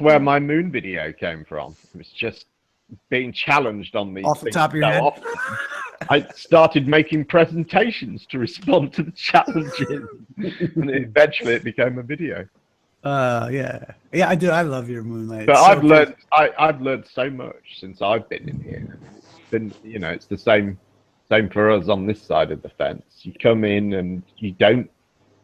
where my moon video came from. It was just being challenged on these off the things top of your so head. often. I started making presentations to respond to the challenges, and eventually it became a video. Yeah, I do. I love your moonlight. But It's I've learned so much since I've been in here. It's been, it's the same for us on this side of the fence. You come in and you don't,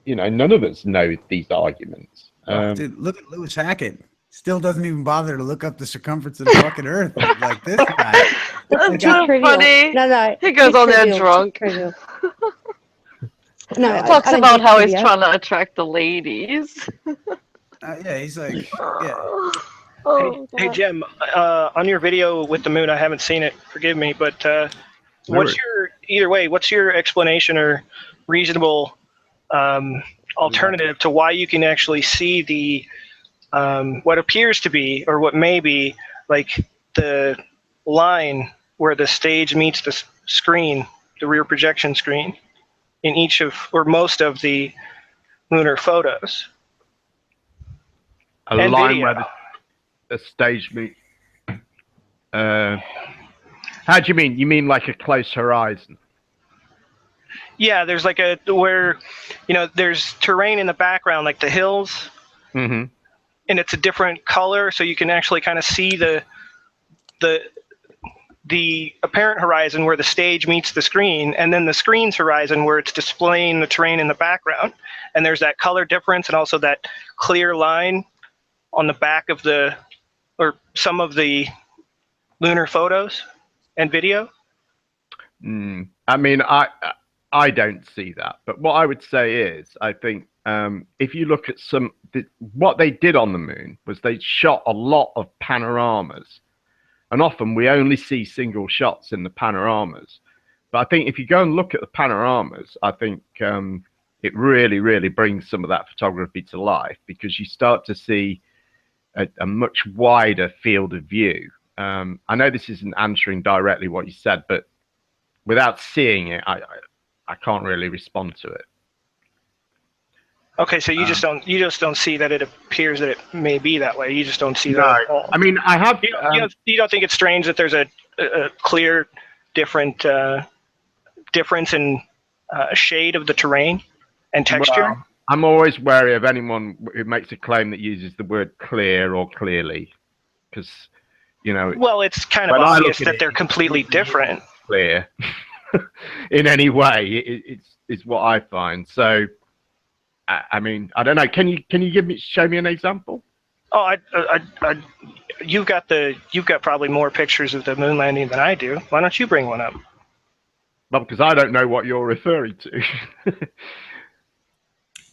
none of us know these arguments. Dude, look at Lewis Hackett. Still doesn't even bother to look up the circumference of the fucking Earth like this guy. That's so funny. No, he goes on there drunk. No, talks about how he's trying to attract the ladies. Yeah, he's like, yeah. Hey, Jem, on your video with the moon, I haven't seen it, forgive me, but what's your explanation or reasonable alternative to why you can actually see the what appears to be, or what may be, like the line where the stage meets the screen, the rear projection screen, in each of, or most of the lunar photos? A line where the stage meets. How do you mean? You mean like a close horizon? Yeah, there's like where, there's terrain in the background, like the hills. Mm-hmm. And it's a different color, so you can actually kind of see the apparent horizon where the stage meets the screen, and then the screen's horizon where it's displaying the terrain in the background. And there's that color difference, and also that clear line on the back of some of the lunar photos and video. I mean, I don't see that, but what I would say is, I think if you look at what they did on the moon was they shot a lot of panoramas, and often we only see single shots in the panoramas. But I think if you go and look at the panoramas, I think it really, really brings some of that photography to life, because you start to see a much wider field of view. I know this isn't answering directly what you said, but without seeing it, I can't really respond to it. Okay, so you just don't see that it appears that it may be that way. You just don't see that at all. I mean, I have. You don't think it's strange that there's a clear difference in shade of the terrain and texture? Well, I'm always wary of anyone who makes a claim that uses the word clear or clearly, because Well, it's kind of obvious that they're completely different. Clear in any way, it's what I find. So. I mean, I don't know. Can you show me an example? Oh, you've got probably more pictures of the moon landing than I do. Why don't you bring one up? Well, because I don't know what you're referring to.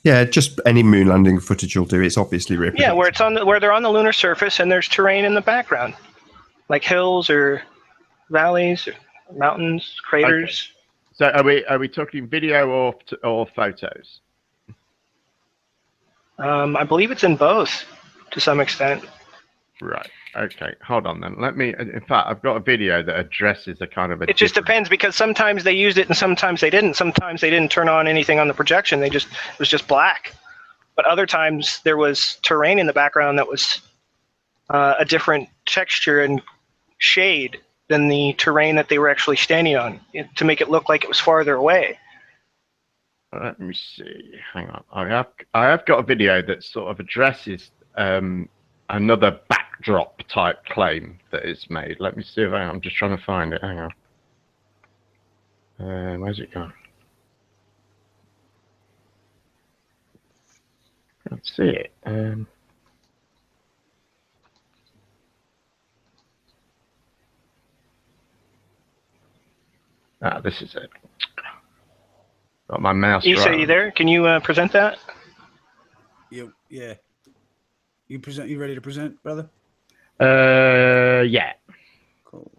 Yeah, just any moon landing footage will do. It's obviously reproduced. Yeah, where they're on the lunar surface and there's terrain in the background, like hills or valleys, or mountains, craters. Okay. So are we talking video or photos? I believe it's in both, to some extent. Right. Okay. Hold on then. In fact, I've got a video that addresses a kind of a. It just depends, because sometimes they used it and sometimes they didn't. Sometimes they didn't turn on anything on the projection. It was just black. But other times there was terrain in the background that was a different texture and shade than the terrain that they were actually standing on, to make it look like it was farther away. Let me see. Hang on. I have got a video that sort of addresses another backdrop type claim that is made. Let me see if I'm just trying to find it. Hang on. Where's it gone? Can't see it. This is it. Got my mouse. Issa, are you there? Can you present that? Yeah. You ready to present, brother? Yeah. Cool.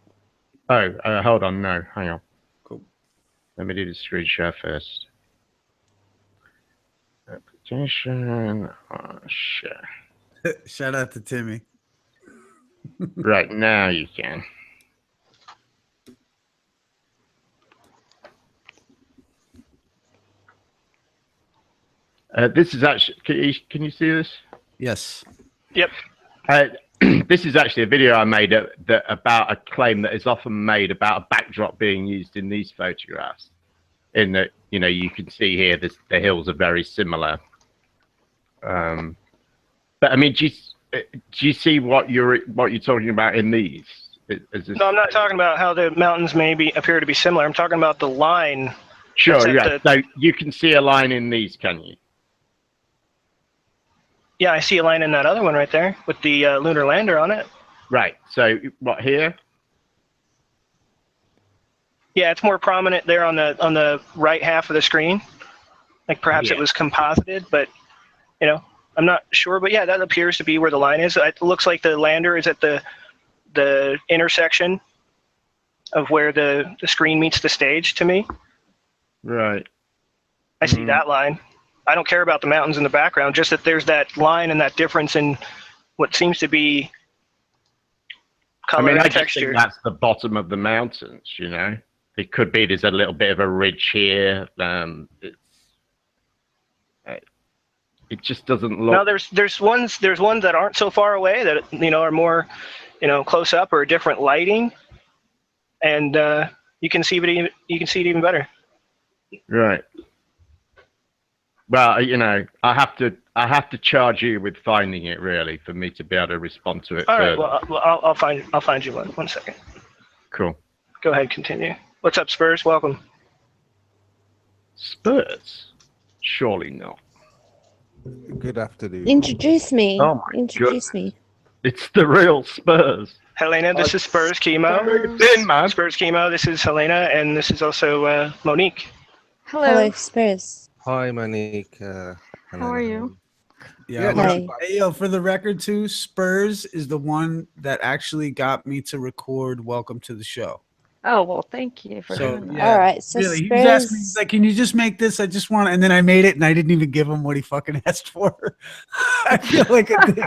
Oh, hold on. No, hang on. Cool. Let me do the screen share first. Application. Oh, shit. Shout out to Timmy. Right, now you can. This is actually. Can you see this? Yes. Yep. This is actually a video I made about a claim that is often made about a backdrop being used in these photographs. In that, you can see here the hills are very similar. But I mean, do you see what you're talking about in these? No, I'm not talking about how the mountains appear to be similar. I'm talking about the line. Sure, yeah. So you can see a line in these, can you? Yeah, I see a line in that other one right there with the lunar lander on it. Right. So what here? Yeah, it's more prominent there on the right half of the screen. Like perhaps it was composited, but I'm not sure. But yeah, that appears to be where the line is. It looks like the lander is at the intersection of where the screen meets the stage to me. Right. I see that line. I don't care about the mountains in the background, just that there's that line and that difference in what seems to be color and I just texture. think that's the bottom of the mountains, It could be there's a little bit of a ridge here. It just doesn't look... No, there's ones that aren't so far away that, are more, close up or different lighting. And you can see it even better. Right. Well, I have to charge you with finding it really for me to be able to respond to it. All right. Well, I'll find you one second. Cool. Go ahead, continue. What's up, Spurs? Welcome. Spurs? Surely not. Good afternoon. Introduce me. Oh my Introduce me. It's the real Spurs. Helena, this is Spurs Chemo. In, man. Spurs Chemo, this is Helena, and this is also Monique. Hello, Spurs. Hi, Monique. How are you? Yeah. Hey. Hey, yo, for the record, too, Spurs is the one that actually got me to record "Welcome to the Show." Oh, well, thank you for So, doing that. yeah. All right. So Really, he Spurs. was asking me, he's like, "Can you just make this? I just want," and then I made it, and I didn't even give him what he fucking asked for. I feel like a dick.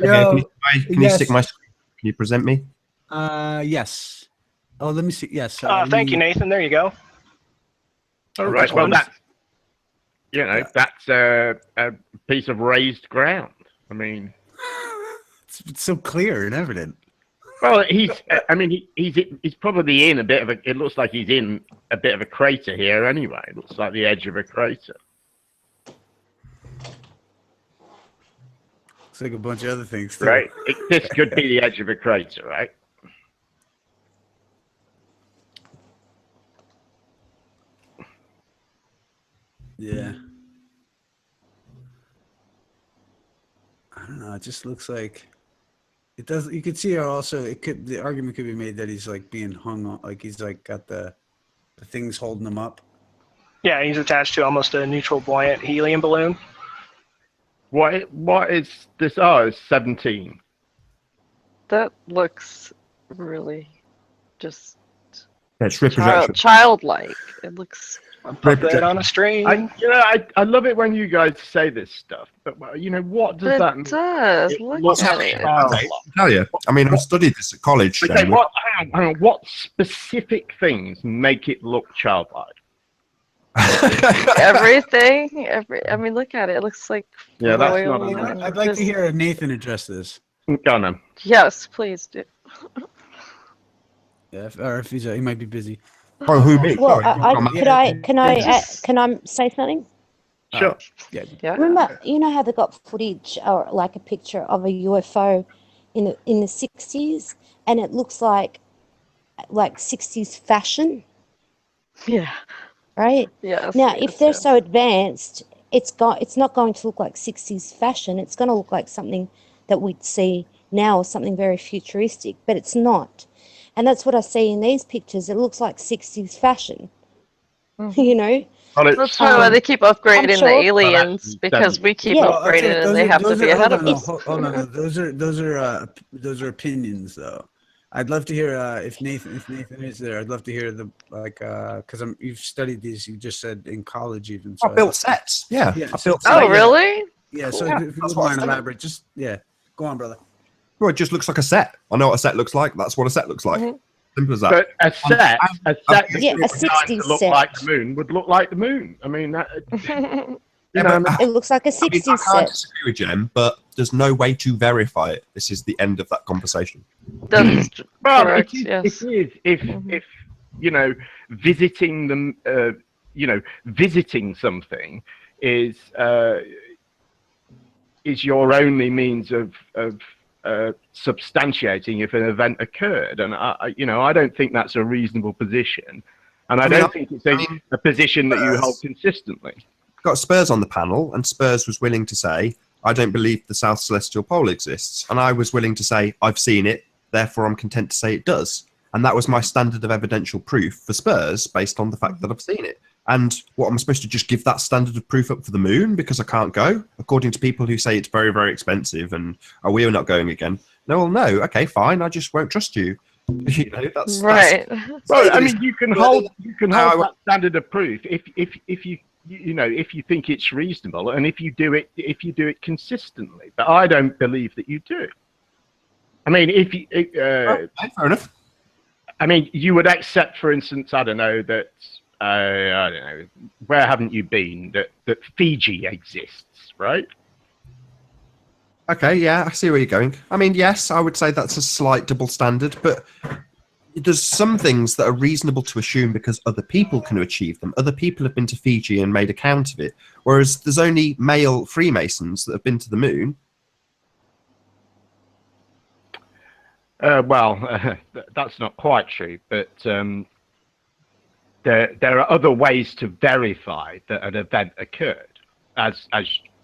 Okay, can you stick my? Can you present me? Yes. Oh, let me see. Yes. Thank you, Nathan. There you go. All right. Well, that's a piece of raised ground. I mean, it's so clear and evident. well, he's probably in a bit of a. It looks like he's in a bit of a crater here anyway. It looks like the edge of a crater. Looks like a bunch of other things too. Right. This could be the edge of a crater, right? Yeah. I don't know. It just looks like it does. You could see how also the argument could be made that he's like being hung on, like he's like got the things holding him up. Yeah, he's attached to almost a neutral buoyant helium balloon. What is this? Oh, it's 17. That looks really just It's reprojection. childlike. It looks... A puppet on a string. I love it when you guys say this stuff, but what does that mean? It does. It Look looks at like it. childlike. I'll tell you. I mean, I studied this at college. Okay, Shane. hang on, what specific things make it look childlike? Everything. I mean, look at it. It looks like... Yeah, that's royal not enough. and I'd like just- to hear Nathan address this. Go on then. Yes, please do. Yeah, or if he might be busy. Oh, who me? Well, Sorry. can I say something? Sure. Oh, Yeah. Remember, you know how they got footage or like a picture of a UFO in the 60s, and it looks like 60s fashion, Yeah. right? Yes. Now, yes, if they're yes. so advanced, it's not going to look like 60s fashion. It's going to look like something that we'd see now, or something very futuristic, but it's not. And that's what I see in these pictures. It looks like 60s fashion, you know? Well, it's, That's why they keep upgrading I'm sure- the aliens, because we keep Yeah. upgrading and they have to be ahead of us. Hold on. Those are opinions, though. I'd love to hear if Nathan is there. I'd love to hear because you've studied these. You just said in college even. So I built sets. Yeah, Yeah, I built Oh, sets. really? Yeah. So Yeah, if you that's wouldn't what I mind studied. elaborate, just go on, brother. Well, it just looks like a set. I know what a set looks like. That's what a set looks like. Mhm. Simple as that. but a set Yeah, a designed 60s to look set. like the moon would look like the moon. I mean, Yeah, but- It looks like a I mean, 60s I can't set. disagree with Jem, but there's no way to verify it. This is the end of that conversation. That's Well, correct. it is, Yes. it is. If you know, visiting them, visiting something is your only means of substantiating if an event occurred, and I don't think that's a reasonable position, and I don't think it's a position that you hold consistently. Got Spurs on the panel, and Spurs was willing to say, I don't believe the South Celestial Pole exists, and I was willing to say, I've seen it, therefore I'm content to say it does. And that was my standard of evidential proof for Spurs based on the fact that I've seen it. And what, I'm supposed to just give that standard of proof up for the moon because I can't go, according to people who say it's very, very expensive and we are not going again. No, well, no, okay, fine, I just won't trust you. You know, that's Right. Well, I mean, you can hold that standard of proof if you think it's reasonable, and if you do it consistently. But I don't believe that you do. I mean, fair enough. I mean, you would accept, for instance, I don't know that. I don't know. Where haven't you been? That Fiji exists, right? Okay, yeah, I see where you're going. I mean, yes, I would say that's a slight double standard, but there's some things that are reasonable to assume because other people can achieve them. Other people have been to Fiji and made account of it, whereas there's only male Freemasons that have been to the moon. That's not quite true, but there are other ways to verify that an event occurred, as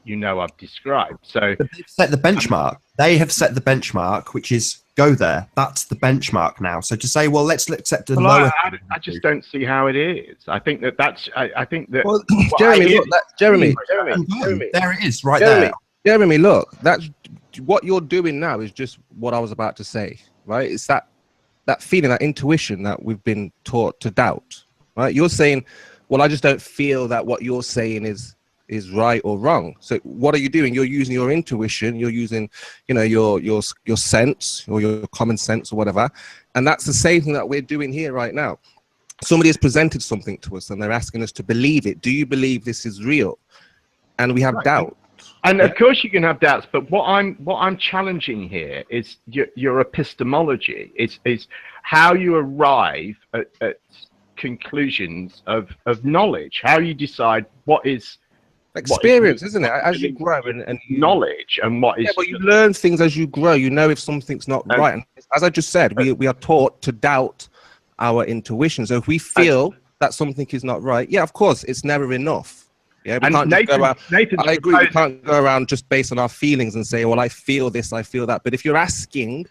you know I've described. So but they've set the benchmark. They have set the benchmark, which is go there. That's the benchmark now. So to say, well, let's accept a lower. I just don't see how it is. I think that's. I think that. Well, Jeremy, look, Jeremy, there it is, right there. Jeremy, look, that's what you're doing now. Is just what I was about to say, right? It's that feeling, that intuition that we've been taught to doubt, right? You're saying, well, I just don't feel that what you're saying is right or wrong. So what are you doing? You're using your intuition. You're using, your sense or your common sense or whatever. And that's the same thing that we're doing here right now. Somebody has presented something to us and they're asking us to believe it. Do you believe this is real? And we have doubt. And of course you can have doubts, but what I'm challenging here is your epistemology. Is how you arrive at conclusions of knowledge. How you decide what is experience, isn't it? As you grow and knowledge and what is. Yeah, but you learn things as you grow. You know if something's not right. And as I just said, we are taught to doubt our intuition. So if we feel that something is not right, yeah, of course, it's never enough. Yeah, we can't just go around. I agree. We can't go around just based on our feelings and say, well, I feel this, I feel that. But if you're asking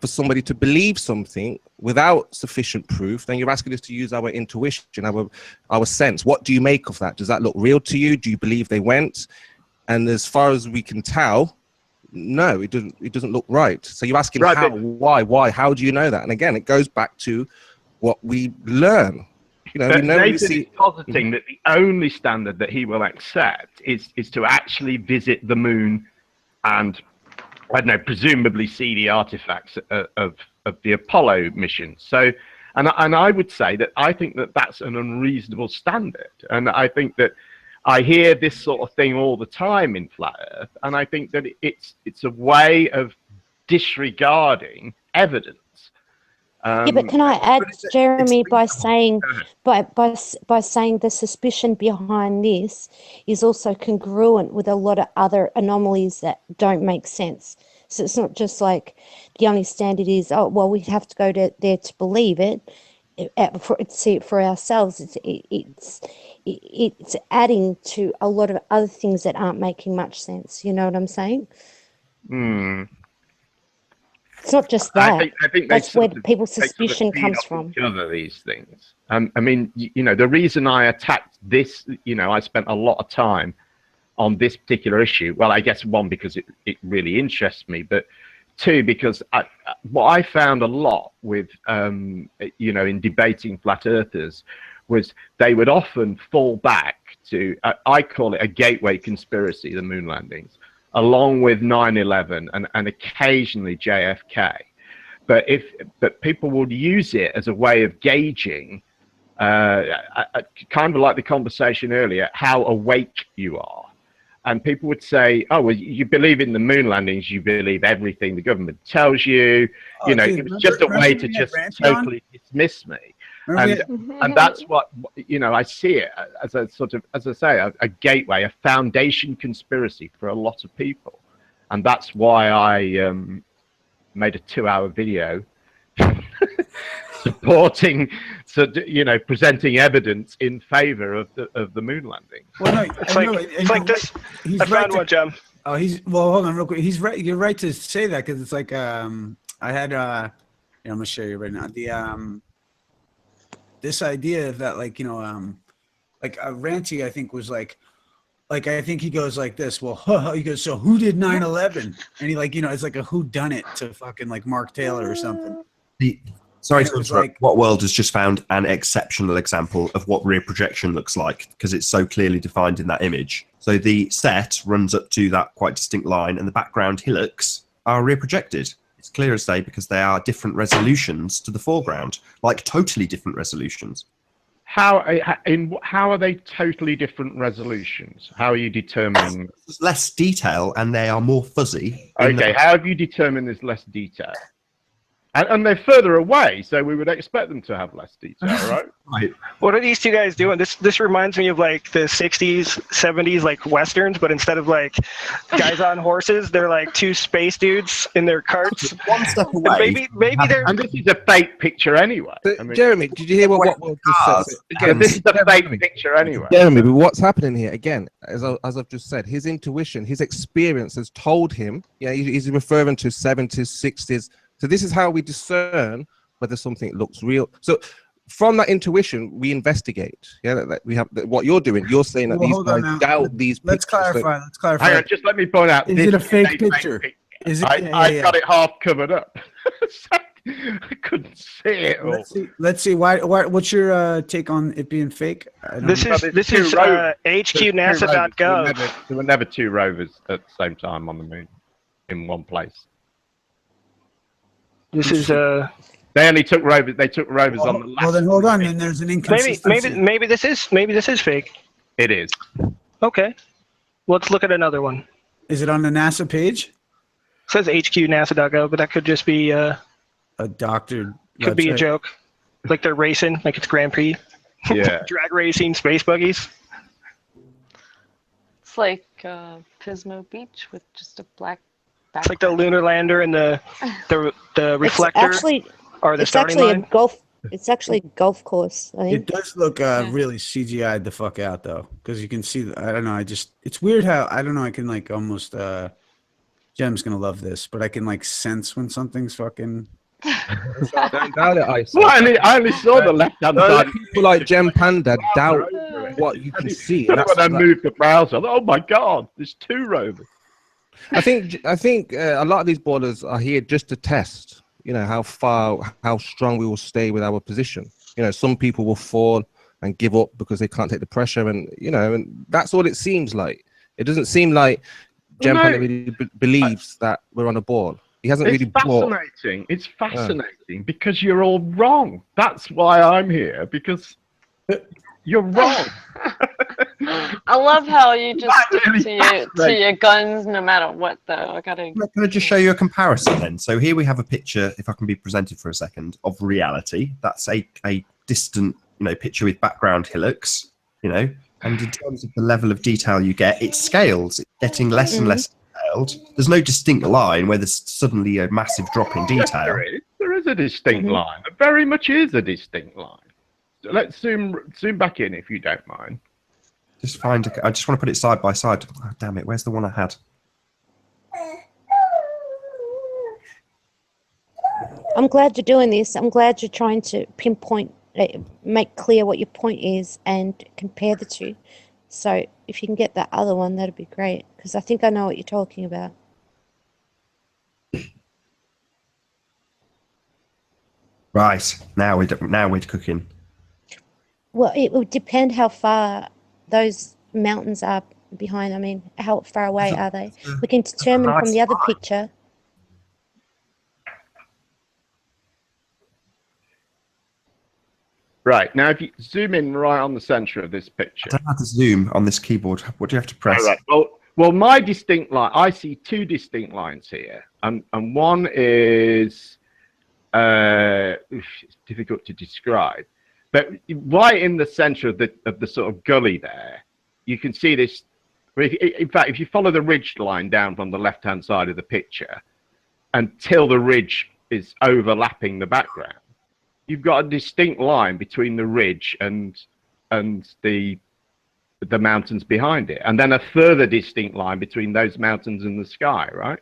for somebody to believe something without sufficient proof, then you're asking us to use our intuition, our sense. What do you make of that? Does that look real to you? Do you believe they went? And as far as we can tell, no, it doesn't look right. So you're asking how, why, how do you know that? And again, it goes back to what we learn. Nathan is positing that the only standard that he will accept is to actually visit the moon and, I don't know, presumably see the artifacts of the Apollo mission. So, and I would say that I think that that's an unreasonable standard. And I think that I hear this sort of thing all the time in Flat Earth, and I think that it's a way of disregarding evidence. Yeah, but can I add, Jeremy, by saying by saying the suspicion behind this is also congruent with a lot of other anomalies that don't make sense. So it's not just like the only standard is, oh, well, we have to go there to believe it, see it for ourselves. It's adding to a lot of other things that aren't making much sense. You know what I'm saying? It's not just that. I think that's where people's suspicion comes from. These things. I mean, the reason I attacked this, I spent a lot of time on this particular issue. Well, I guess one, because it really interests me, but two, because what I found a lot with, in debating flat earthers was they would often fall back to, I call it a gateway conspiracy, the moon landings, along with 9/11 and occasionally JFK. But people would use it as a way of gauging, kind of like the conversation earlier, how awake you are. And people would say, "Oh, well, you believe in the moon landings. You believe everything the government tells you." You know, dude, it was just a way to just totally dismiss me. And that's what, you know, I see it as a sort of, as I say, a gateway, a foundation conspiracy for a lot of people. And that's why I made a 2-hour video supporting, you know, presenting evidence in favor of the moon landing. Well, no, it's like this. I found one, Jim. Oh, well. Hold on, real quick. He's right. You're right to say that because it's like I had I'm gonna show you right now the this idea that, like, you know, like Ranty, I think, was like I think he goes like this. Well, he goes, so who did 9/11? And he, like, you know, it's like a who done it to fucking like Mark Taylor or something. Sorry to interrupt. Like, What World has just found an exceptional example of what rear projection looks like, because it's so clearly defined in that image. So the set runs up to that quite distinct line, and the background hillocks are rear projected. It's clear as day because they are different resolutions to the foreground, like totally different resolutions. How are they totally different resolutions? How are you determining? There's less detail and they are more fuzzy. Okay, how have you determined there's less detail? And they're further away, so we would expect them to have less detail, right? Right. What are these two guys doing? This reminds me of like the 60s, 70s, like westerns, but instead of like guys on horses, they're like two space dudes in their carts. One step away. Maybe they're. And this is a fake picture anyway. I mean, Jeremy, did you hear what World just said? Again, this is a fake picture anyway. Jeremy, but what's happening here, again, as I've just said, his intuition, his experience has told him, he's referring to 70s, 60s. So this is how we discern whether something looks real. So from that intuition, we investigate. Yeah, we have what you're doing. You're saying that these guys doubt these pictures. Let's clarify. Hang on, just let me point out. Is it a fake picture? Is it? I got it half covered up. I couldn't see it all. Let's see. What's your take on it being fake? This is HQNASA.gov. There were never two rovers at the same time on the moon in one place. This is They only took rovers. They took rovers on the last. Well, then hold on. Then there's an inconsistency. Maybe this is fake. It is. Okay, let's look at another one. Is it on the NASA page? It says HQNASA.gov, but that could just be a doctored. Could be a joke. Like they're racing, like it's Grand Prix. Yeah. Drag racing, space buggies. It's like Pismo Beach with just a black. It's like the lunar lander and the reflector or the starting line. It's actually a golf course. I think. It does look really CGI'd the fuck out though, because you can see. I don't know. It's weird how I don't know. I can like almost. Jem's gonna love this, but I can like sense when something's fucking. I only saw the left-hand side. People like Gempanda doubt what you can see. That's when I moved the browser. Oh my god, there's two rovers. I think a lot of these borders are here just to test, how strong we will stay with our position. Some people will fall and give up because they can't take the pressure, and and that's all it seems like. It doesn't seem like Gempanda really believes that we're on a ball. He hasn't really bought. It's fascinating because you're all wrong. That's why I'm here, because you're wrong. I love how you just stick to your guns no matter what, though. Can I just show you a comparison then? So here we have a picture, if I can be presented for a second, of reality. That's a distant, picture with background hillocks, and in terms of the level of detail you get, it scales. It's getting less and less detailed. There's no distinct line where there's suddenly a massive drop in detail. There is a distinct line. There very much is a distinct line. So let's zoom back in, if you don't mind. I just want to put it side by side. Oh, damn it! Where's the one I had? I'm glad you're doing this. I'm glad you're trying to pinpoint, make clear what your point is, and compare the two. So if you can get that other one, that'd be great, because I think I know what you're talking about. Right, now we're cooking. Well, it would depend how far those mountains are behind. I mean, how far away are they? We can determine from the other picture. Right, now if you zoom in right on the center of this picture. I don't have to zoom on this keyboard. What do you have to press? All right. Well, my distinct line, I see two distinct lines here, and one is it's difficult to describe, but right in the center of the sort of gully there, you can see this. In fact, if you follow the ridge line down from the left-hand side of the picture until the ridge is overlapping the background, you've got a distinct line between the ridge and the mountains behind it, and then a further distinct line between those mountains and the sky, right?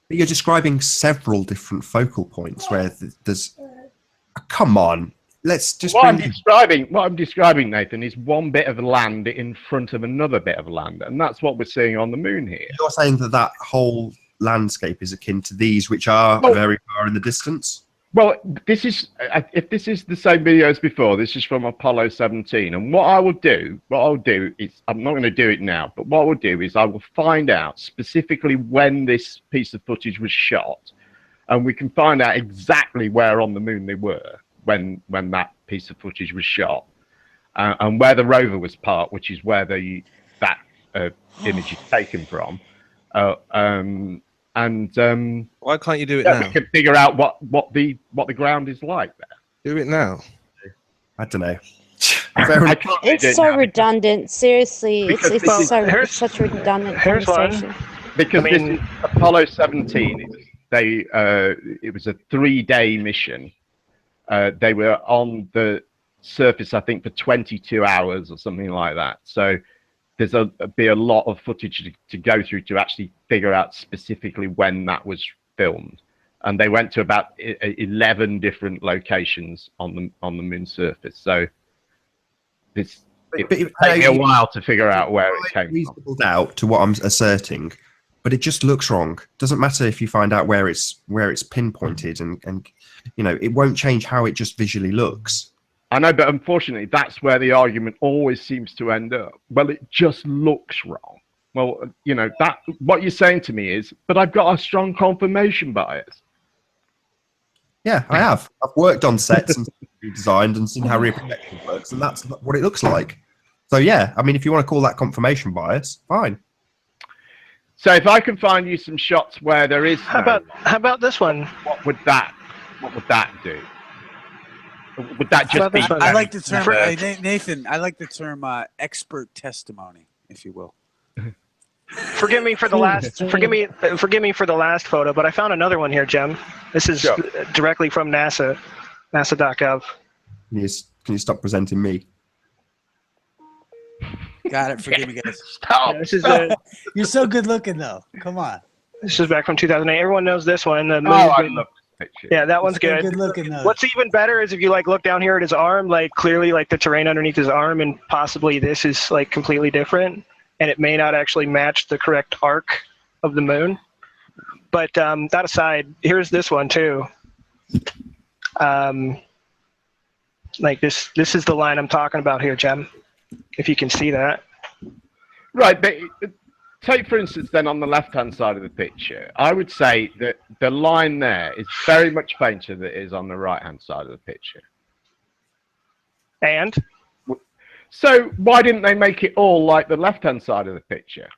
But you're describing several different focal points where there's. Come on, let's just. What I'm describing, Nathan, is one bit of land in front of another bit of land, and that's what we're seeing on the moon here. You're saying that whole landscape is akin to these, which are very far in the distance. Well, this is, if this is the same video as before, this is from Apollo 17. And what I'll do is, I'm not going to do it now, but what I will do is I will find out specifically when this piece of footage was shot, and we can find out exactly where on the moon they were when that piece of footage was shot, and where the rover was parked, which is where that image is taken from. Why can't you do it now? We can figure out what the ground is like there. Do it now. I don't know. It's so redundant. Seriously, it's such a redundant conversation. Because this is Apollo 17. It was a 3-day mission. They were on the surface, I think, for 22 hours or something like that. So there's be a lot of footage to go through to actually figure out specifically when that was filmed. And they went to about 11 different locations on the moon's surface. So it took me a while to figure out where it came from. Reasonable doubt to what I'm asserting, but it just looks wrong. Doesn't matter if you find out where it's pinpointed, and it won't change how it just visually looks. I know, but unfortunately, that's where the argument always seems to end up. Well, it just looks wrong. Well, that what you're saying to me is, but I've got a strong confirmation bias. Yeah, I have. I've worked on sets and designed and seen how rear projection works, and that's what it looks like. So yeah, I mean, if you want to call that confirmation bias, fine. So if I can find you some shots where there is, how about this one? What would that do? Would that just be? I like the term, Nathan. I like the term expert testimony, if you will. Forgive me for the last. Forgive me for the last photo, but I found another one here, Jem. This is directly from NASA, NASA.gov. Can you stop presenting me? Got it. Forgive me, guys. Stop. Yeah, this is You're so good looking, though. Come on. This is back from 2008. Everyone knows this one. I love this picture. Yeah, that one's good. Good looking, though. What's even better is if you look down here at his arm, clearly the terrain underneath his arm, and possibly this is completely different, and it may not actually match the correct arc of the moon. But that aside, here's this one too. This is the line I'm talking about here, Jem. If you can see that. Right, but take for instance then on the left-hand side of the picture, I would say that the line there is very much fainter than it is on the right-hand side of the picture. And? So why didn't they make it all like the left-hand side of the picture?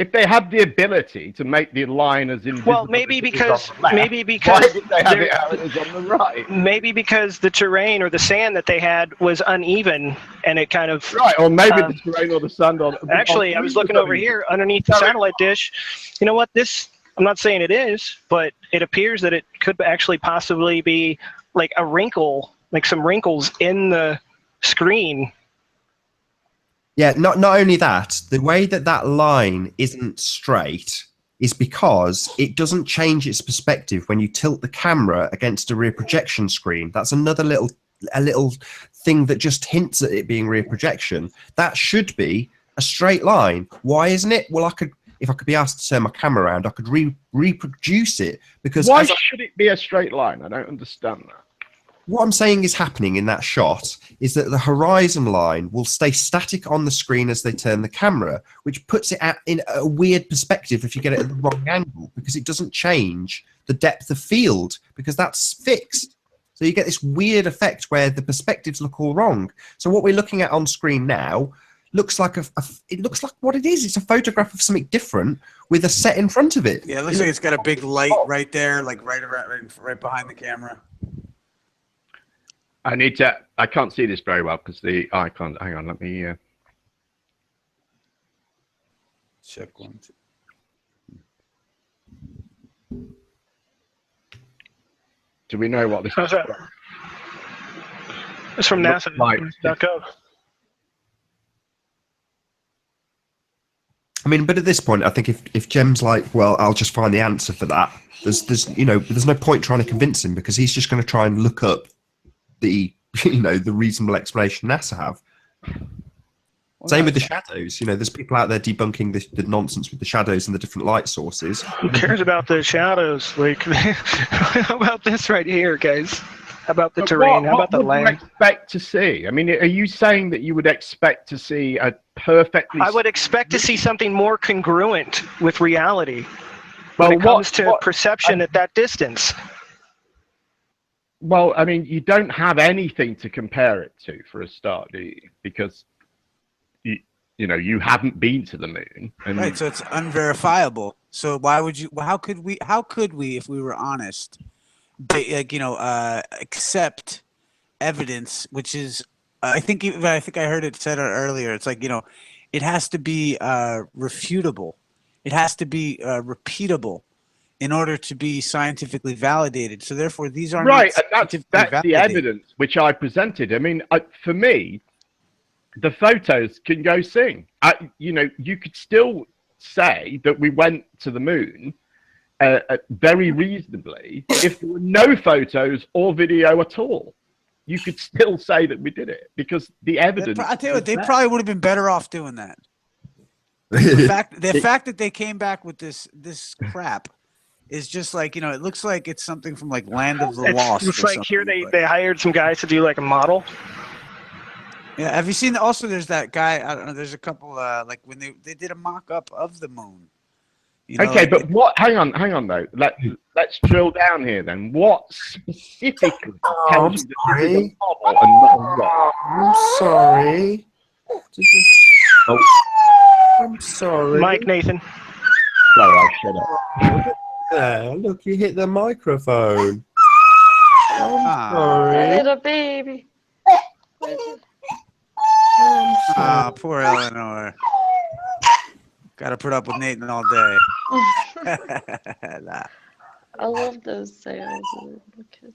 If they had the ability to make the line as invisible, well, maybe because why did they have it out as on the right? Maybe because the terrain or the sand that they had was uneven, and it kind of or maybe the terrain or the sand on. Actually, I was looking over here underneath the satellite dish. You know what? I'm not saying it is, but it appears that it could actually possibly be a wrinkle, some wrinkles in the screen. Yeah, not only that, the way that line isn't straight is because it doesn't change its perspective when you tilt the camera against a rear projection screen. That's another little thing that just hints at it being rear projection. That should be a straight line. Why isn't it? Well, if I could be asked to turn my camera around, I could reproduce it. Because why should it be a straight line? I don't understand that. What I'm saying is happening in that shot is that the horizon line will stay static on the screen as they turn the camera, which puts it in a weird perspective if you get it at the wrong angle, because it doesn't change the depth of field, because that's fixed. So you get this weird effect where the perspectives look all wrong. So what we're looking at on screen now looks like it looks like what it is. It's a photograph of something different with a set in front of it. Yeah, it looks like it's got a big light right there, like right behind the camera. I can't see this very well because the icon. Hang on, let me. Check one, two. Do we know what this How's is? that? It's from NASA.gov. I mean, but at this point, I think if Jem's like, well, I'll just find the answer for that. There's no point trying to convince him because he's just going to try and look up the the reasonable explanation NASA have. Well, same with the shadows. There's people out there debunking the nonsense with the shadows and the different light sources. Who cares about the shadows? Like, how about this right here, guys? How about the terrain? How about the land? What would you expect to see? I mean, are you saying that you would expect to see a perfectly... I would expect to see something more congruent with reality when it comes to perception at that distance. Well, I mean, you don't have anything to compare it to for a start, do you? Because you haven't been to the moon. Right, so it's unverifiable. So why would you? How could we, if we were honest, accept evidence, which is, I think I heard it said earlier. It's like it has to be refutable. It has to be repeatable in order to be scientifically validated. So therefore, these are right. That's the evidence which I presented. I mean, for me, the photos can go sing. You could still say that we went to the moon very reasonably if there were no photos or video at all. You could still say that we did it because the evidence. I tell you what, they probably would have been better off doing that. The fact that they came back with this crap is just like it looks like it's something from like Land of the Lost. It's like here they hired some guys to do like a model. Yeah, have you seen? Also, there's that guy. I don't know. There's a couple like when they did a mock-up of the moon. Okay, but what? Hang on though. Let's drill down here then. What specifically tells you that this is a model and not a rock? I'm sorry. I'm sorry. Mike, Nathan. Sorry, I'll shut up. There, look, you hit the microphone. I'm Hey, sorry. little baby. Poor Eleanor. Got to put up with Nathan all day. I love those sounds of little kids.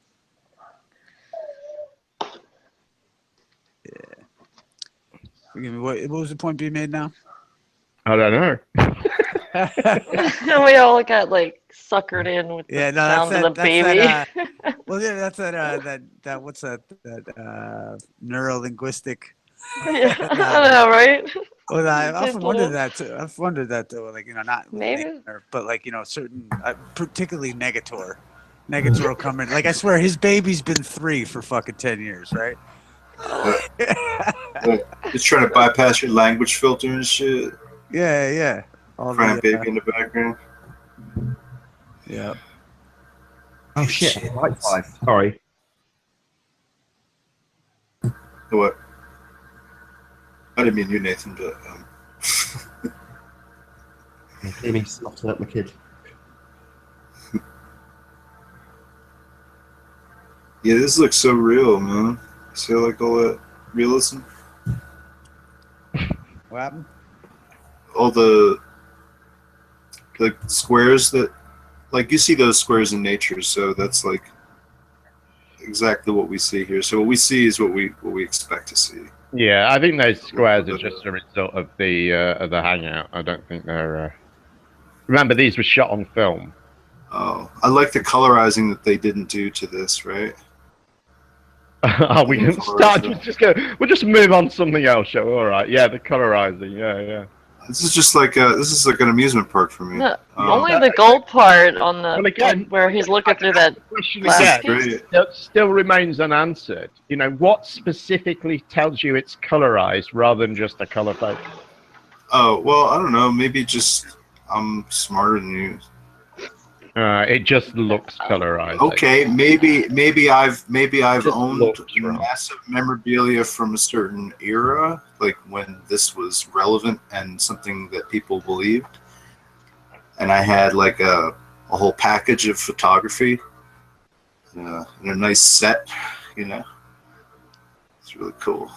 Yeah. Forgive me. What was the point being made now? I don't know. And we all got like suckered in with the sound of the baby. Well, yeah, that's that. What's that? That neuro-linguistic. Yeah, I know, right? Well, I've often wondered that too. I've wondered that too. Like not maybe, but like certain, particularly Negator. Negator will come in. Like I swear, his baby's been 3 for fucking 10 years, right? It's trying to bypass your language filter and shit. Yeah. Crying baby in the background. Yeah. Oh shit! Wi-Fi. Sorry. What? I didn't mean you, Nathan, but Hear me slotting up my kid. yeah, this looks so real, man. See, like all that realism. What happened? All the squares that, like, you see those squares in nature, so that's like exactly what we see here. So what we see is what we expect to see. Yeah, I think those squares are just a result of the hangout. I don't think they're. Remember, these were shot on film. Oh, I like the colorizing that they didn't do to this, right? Oh, we can start. We'll just move on to something else, shall we? All right. Yeah, the colorizing. Yeah. This is just like an amusement park for me. No, only the gold part on the again, where he's looking through that glass piece. Still remains unanswered. What specifically tells you it's colorized rather than just a color photo? Oh well, I don't know. Maybe just I'm smarter than you. It just looks colorized. Okay, maybe I've Just owned looks wrong. massive memorabilia from a certain era, like when this was relevant and something that people believed, and I had like a whole package of photography and a nice set, you know. It's really cool.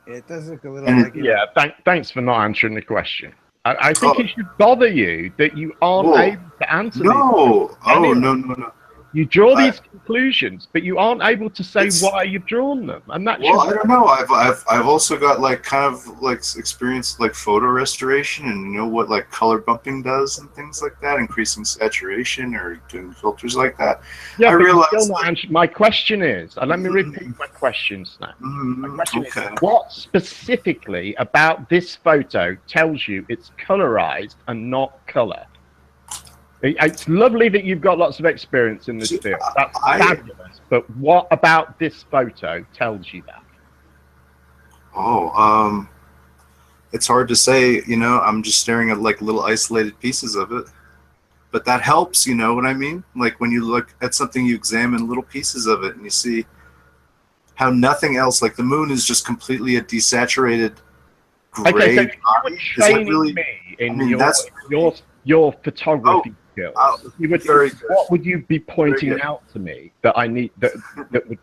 It does look a little And like Yeah, thanks for not answering the question. I think it should bother you that you aren't Whoa. able to answer these. No, Anyway. no. You draw these conclusions, but you aren't able to say It's- why you've drawn them, and that Well, I should. don't know. I've also got like kind of like experience like photo restoration, and you know what like color bumping does and things like that, increasing saturation or doing filters like that. Yeah, I but you realize still not that- answer- My question is, and let me repeat my question, Snap. My question Okay. is, what specifically about this photo tells you it's colorized and not color? It's lovely that you've got lots of experience in this See, field. That's I- fabulous. But what about this photo tells you that? Oh, it's hard to say. You know, I'm just staring at like little isolated pieces of it. But that helps, you know what I mean? Like when you look at something, you examine little pieces of it, and you see how nothing else, like the moon, is just completely a desaturated gray. Okay, so if you were body. Is that training really- me in I mean, that's- your photography skills, you would, very good. what would you be pointing good. out to me that I need that would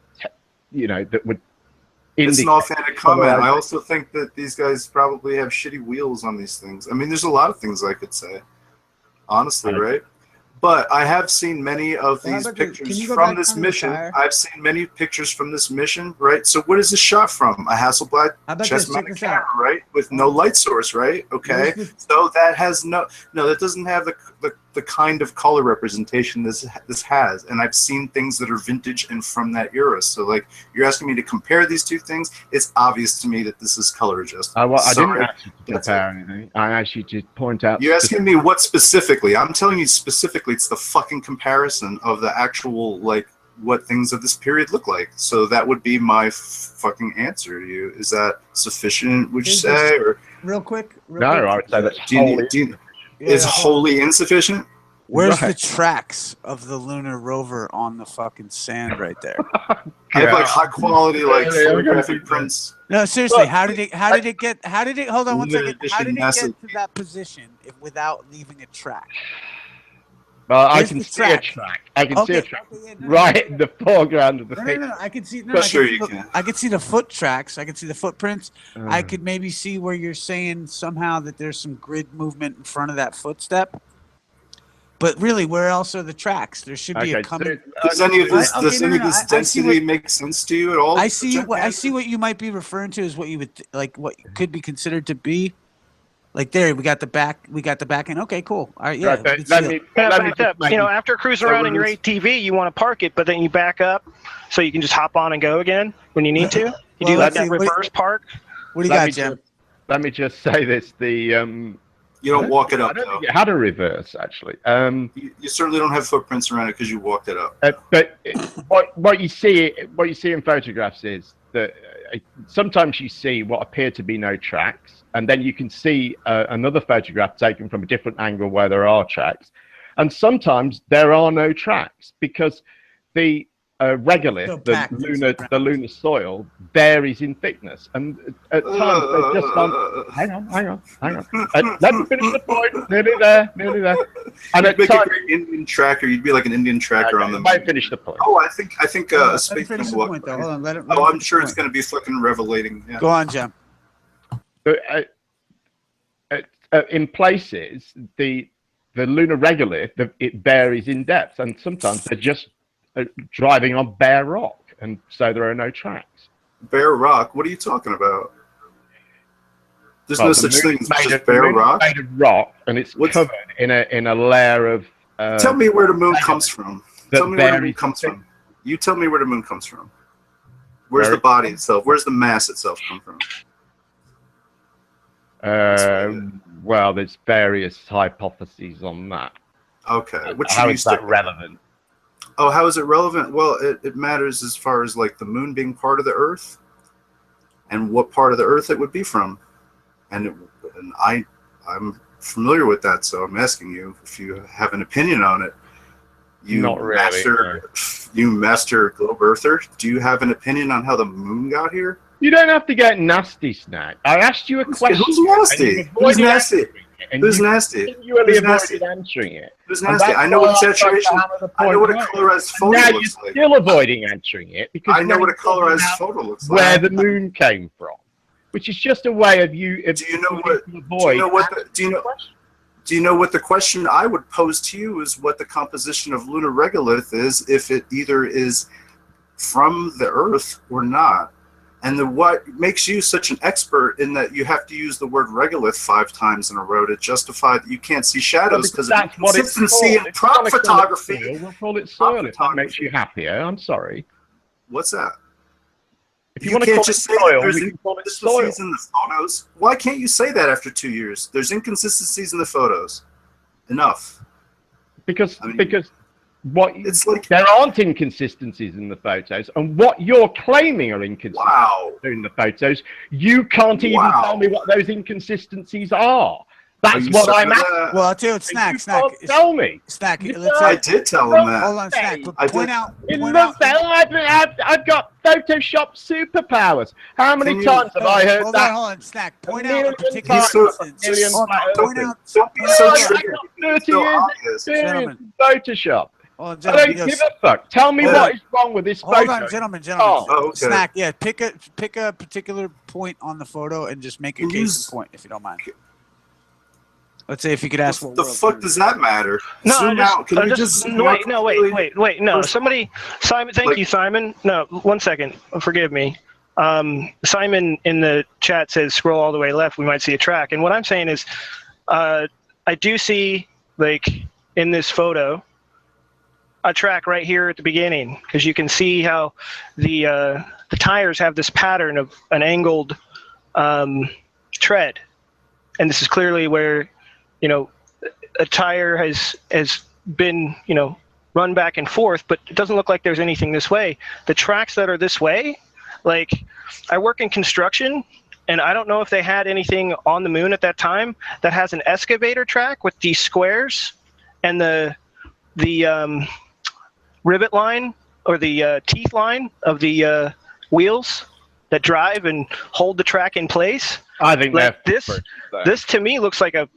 that would It's an indicate offhanded comment. colorization? I also think that these guys probably have shitty wheels on these things. I mean, there's a lot of things I could say, honestly, Okay. right? But I have seen many of Well, how these about the- pictures can you go from back this on the mission. tire? I've seen many pictures from this mission, right? So what is this shot from? A Hasselblad How about this? chest Check mounted this camera, out. right? With no light source, right? Okay. Where's So that has that doesn't have the kind of color representation this has. And I've seen things that are vintage and from that era. So like you're asking me to compare these two things, it's obvious to me that this is color adjusted. I didn't Sorry. actually That's compare anything. I actually just point out. You're asking me what specifically? I'm telling you specifically, it's the fucking comparison of the actual, like, what things of this period look like. So that would be my fucking answer to you. Is that sufficient, would you Here's say? Or Real quick. No, I would say that's do you wholly need, Yeah, is yeah. wholly insufficient? Where's Right. the tracks of the Lunar Rover on the fucking sand right there? I have like high quality like Yeah, photographic prints. No, seriously. How did it get? Hold on one Limited second. How did it edition get to that position without leaving a track? Well, I Where's can the see a track? track. I can see a Okay, track okay, yeah, no, right in the foreground of the No, thing. no, no. I can see. No, But I sure can see you the, can. I can see the foot tracks. I can see the footprints. I Uh, could maybe see where you're saying somehow that there's some grid movement in front of that footstep. But really, where else are the tracks? There should be okay, a coming. Does any of this, I- does okay, any no, of no, this I see density what- make sense to you at all? I see Jeff what I Hansen? see what you might be referring to as what you would like what could be considered to be. Like there, we got the back end. Okay, cool. All right, yeah. right, we but can see let the- me Yeah, let me backed just up. make You know, after cruising So around in your what is- ATV, you want to park it, but then you back up so you can just hop on and go again when you need to. You Well, do like let's that see, what- reverse park. What do you let got, me Jim? let me just say this: You don't walk it I up, don't though. think it had a reverse actually. You certainly don't have footprints around it because you walked it up. But what you see in photographs is that sometimes you see what appear to be no tracks, and then you can see another photograph taken from a different angle where there are tracks, and sometimes there are no tracks because the So regolith, packed into the the lunar soil, varies in thickness, and at times they're just on. Hang on. Let me finish the point. Nearly there. And You'd at make a times, great Indian tracker. You'd be like an Indian tracker on the might moon. finish the point. Oh, I think Let a him space finish the walk. point, though. Hold on. Let him Oh, I'm finish sure the it's point. going to be fucking revelating. Yeah. Go on, Jim. But, in places, the lunar regolith, it varies in depth, and sometimes they're just driving on bare rock, and so there are no tracks. Bare rock. What are you talking about? There's Well, no the such moon thing as is made just of- the bare moon is rock. made of rock, and it's What's- covered in a layer of. Tell me where the moon regolith comes from. that Tell me where the moon varies comes in from. You tell me where the moon comes from. Where's Very- the body itself? Where's the mass itself come from? Well, there's various hypotheses on that. Okay. Which How you is that stick with? relevant? Oh, how is it relevant? Well, it matters as far as like the moon being part of the Earth, and what part of the Earth it would be from, and I'm familiar with that, so I'm asking you if you have an opinion on it. Not really. You master globe earther. Do you have an opinion on how the moon got here? You don't have to get nasty, Snack. I asked you a question. Who's nasty? Who's nasty? Who's nasty? Who's nasty? Answering it. Who's nasty? I know what saturation. I know what a colorized photo now looks you're like. still avoiding answering it because I know what a colorized photo looks like. Where the moon came from, which is just a way of you. Do you know what? Do you know what the question I would pose to you is? What the composition of lunar regolith is, if it either is from the Earth or not? And what makes you such an expert in that you have to use the word regolith 5 times in a row to justify that you can't see shadows because of consistency in prop photography? We'll call it soil if that makes you happier. I'm sorry. What's that? If you want to call it soil, we can call it soil. In the photos. Why can't you say that after 2 years? There's inconsistencies in the photos. Enough. Because it's like there aren't inconsistencies in the photos, and what you're claiming are inconsistencies in the photos. You can't even tell me what those inconsistencies are. That's what I'm asking. Well, I'll tell you, Snack. Tell me. Snack. I did tell him that. Hold on, Snack. Point out. I've got Photoshop superpowers. How many times have I heard that? Hold on, Snack. Point out a particular instance. Point out. Don't be so triggered. 30 years experience in Photoshop. Oh, I don't give a fuck. Tell me what is wrong with this photo. Hold on, gentlemen. Oh, okay. Snack, yeah, pick a particular point on the photo and just make a case in point, if you don't mind. Let's say if you could ask what the fuck does that matter? No, Zoom out. Can we just wait. No, somebody, Simon. Thank you, Simon. No, 1 second. Forgive me. Simon in the chat says scroll all the way left. We might see a track. And what I'm saying is, I do see like in this photo a track right here at the beginning because you can see how the tires have this pattern of an angled tread, and this is clearly where a tire has been run back and forth, but it doesn't look like there's anything this way. The tracks that are this way, like I work in construction, and I don't know if they had anything on the moon at that time that has an excavator track with these squares and the rivet line or the teeth line of the wheels that drive and hold the track in place. I think like this to me looks like a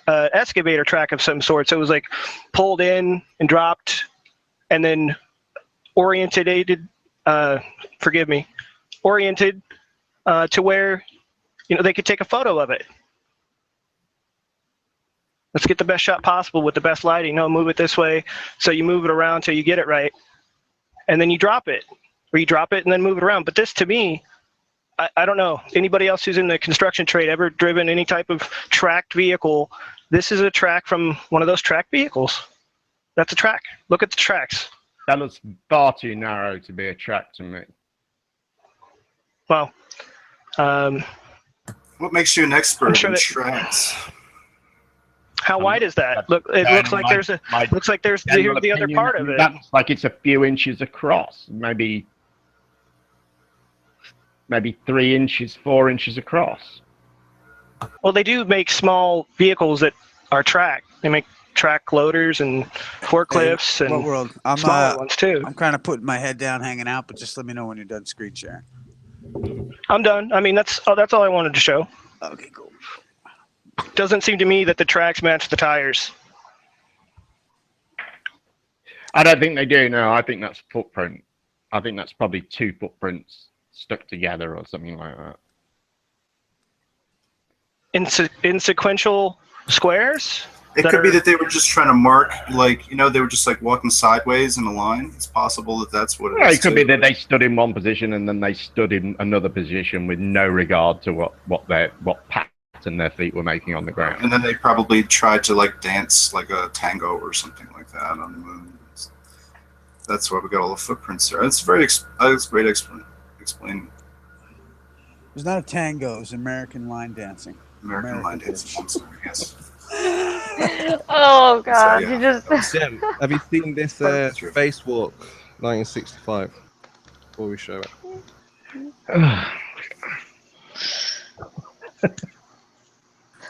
excavator track of some sort. So it was like pulled in and dropped and then oriented to where they could take a photo of it. Let's get the best shot possible with the best lighting. No, move it this way. So you move it around till you get it right. And then you drop it. Or you drop it and then move it around. But this to me, I don't know. Anybody else who's in the construction trade ever driven any type of tracked vehicle? This is a track from one of those tracked vehicles. That's a track. Look at the tracks. That looks far too narrow to be a track to me. Well, what makes you an expert in tracks? How wide is that? Look, it looks like there's the other part of it. That looks like it's a few inches across, maybe 3 inches, 4 inches across. Well, they do make small vehicles that are tracked. They make track loaders and forklifts and smaller ones too. I'm kind of putting my head down, hanging out, but just let me know when you're done screen sharing. I'm done. I mean, that's all I wanted to show. Okay, cool. Doesn't seem to me that the tracks match the tires. I don't think they do. No, I think that's footprint. I think that's probably 2 footprints stuck together or something like that. In sequential squares? It could be that they were just trying to mark, they were just like walking sideways in a line. It's possible that that's what it is. It could be that they stood in one position and then they stood in another position with no regard to what pattern their feet were making on the ground. And then they probably tried to dance like a tango or something like that on the moon. That's why we got all the footprints there. It's great explaining. It's not a tango. It's American line dancing. American line dancing. I'm sorry, yes. Oh God! So, yeah. You just. Jim, have you seen this spacewalk 1965? Before we show it.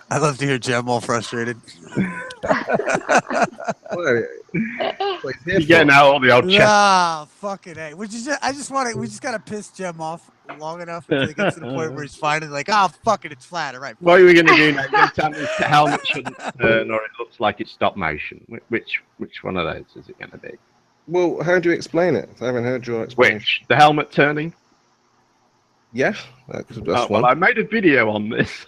I love to hear Jem all frustrated. what he's here You're getting for. out all the old chest. Ah, fucking A. We just gotta piss Jem off long enough until he gets to the point where he's finally like, oh, fuck it, it's flat. All right. What are we going to do now? You're going to tell me the helmet shouldn't turn, or it looks like it's stop motion. Which one of those is it going to be? Well, how do you explain it? I haven't heard your explanation. Which? The helmet turning? Yeah, that's Well, one. I made a video on this.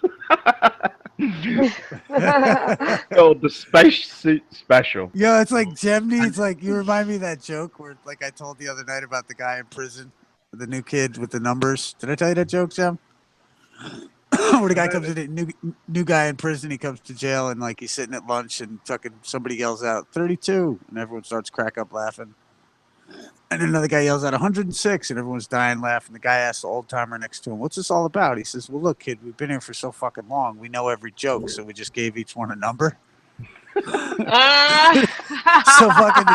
Called the Spacesuit Special. Yo, it's like Jem needs, like, you remind me of that joke where, like, I told the other night about the guy in prison, the new kid with the numbers. Did I tell you that joke, Jem? Where the guy comes in, new guy in prison, he comes to jail, and, like, he's sitting at lunch, and fucking somebody yells out, 32, and everyone starts crack up laughing. And then another guy yells out 106, and everyone's dying laughing. The guy asks the old timer next to him, "What's this all about?" He says, "Well, look, kid, we've been here for so fucking long. We know every joke, so we just gave each one a number." So fucking,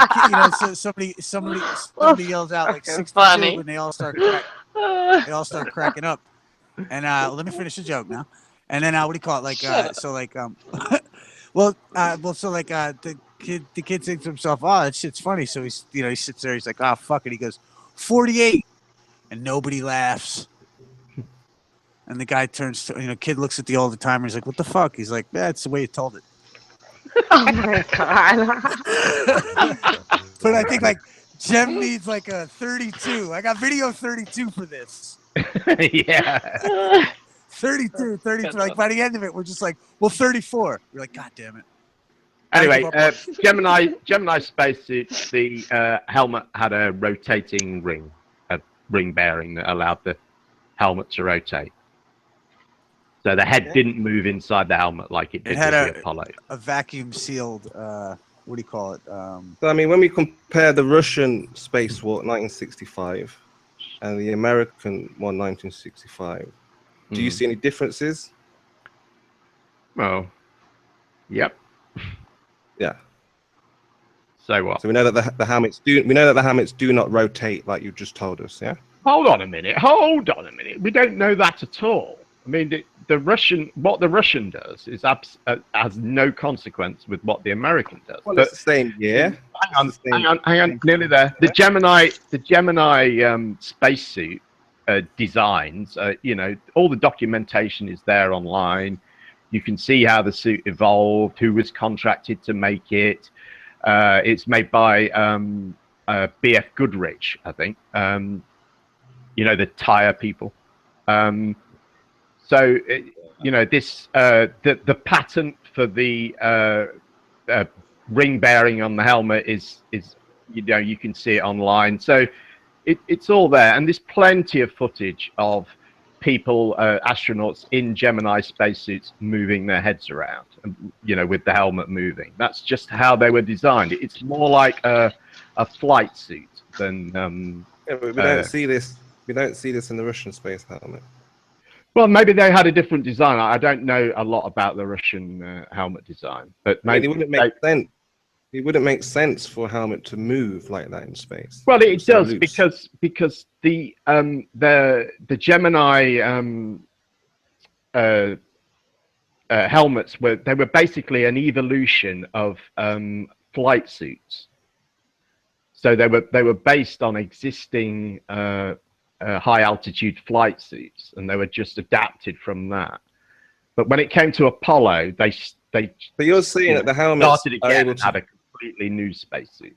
so somebody yells out like 62, and they all start cracking up. And let me finish the joke now. And then what do you call it? Like the kid thinks to himself, "Oh, that shit's funny." So he sits there. He's like, "Oh, fuck it." He goes, 48, and nobody laughs. And the guy turns to, kid looks at the older timer. He's like, "What the fuck?" He's like, "That's the way you told it." Oh my god. But I think like Jem needs like a 32. I got video 32 for this. Yeah. 32. Like by the end of it, we're just like, well, 34. We're like, God damn it. Anyway, Gemini spacesuits, the helmet had a rotating ring, a ring bearing that allowed the helmet to rotate. So the head didn't move inside the helmet like it did with the Apollo. A vacuum sealed, what do you call it? So, I mean, when we compare the Russian spacewalk 1965 and the American one 1965, do you see any differences? Well, yep. Yeah. So what? So we know that the helmets do. We know that the helmets do not rotate like you just told us. Yeah. Hold on a minute. We don't know that at all. I mean, what the Russian does is has no consequence with what the American does. Well, it's the same year. Hang on, nearly there. The Gemini spacesuit designs. All the documentation is there online. You can see how the suit evolved, who was contracted to make it. It's made by BF Goodrich, I think. The tire people. The patent for the ring bearing on the helmet is you can see it online. So it's all there, and there's plenty of footage of people, astronauts in Gemini spacesuits moving their heads around, with the helmet moving. That's just how they were designed. It's more like a flight suit than. But we don't see this. We don't see this in the Russian space helmet. Well, maybe they had a different design. I don't know a lot about the Russian helmet design, but maybe it wouldn't make sense. It wouldn't make sense for a helmet to move like that in space. Well, it does because the Gemini helmets were basically an evolution of flight suits. So they were based on existing high altitude flight suits, and they were just adapted from that. But when it came to Apollo, they But you're saying that the helmets started again and had a completely new spacesuit.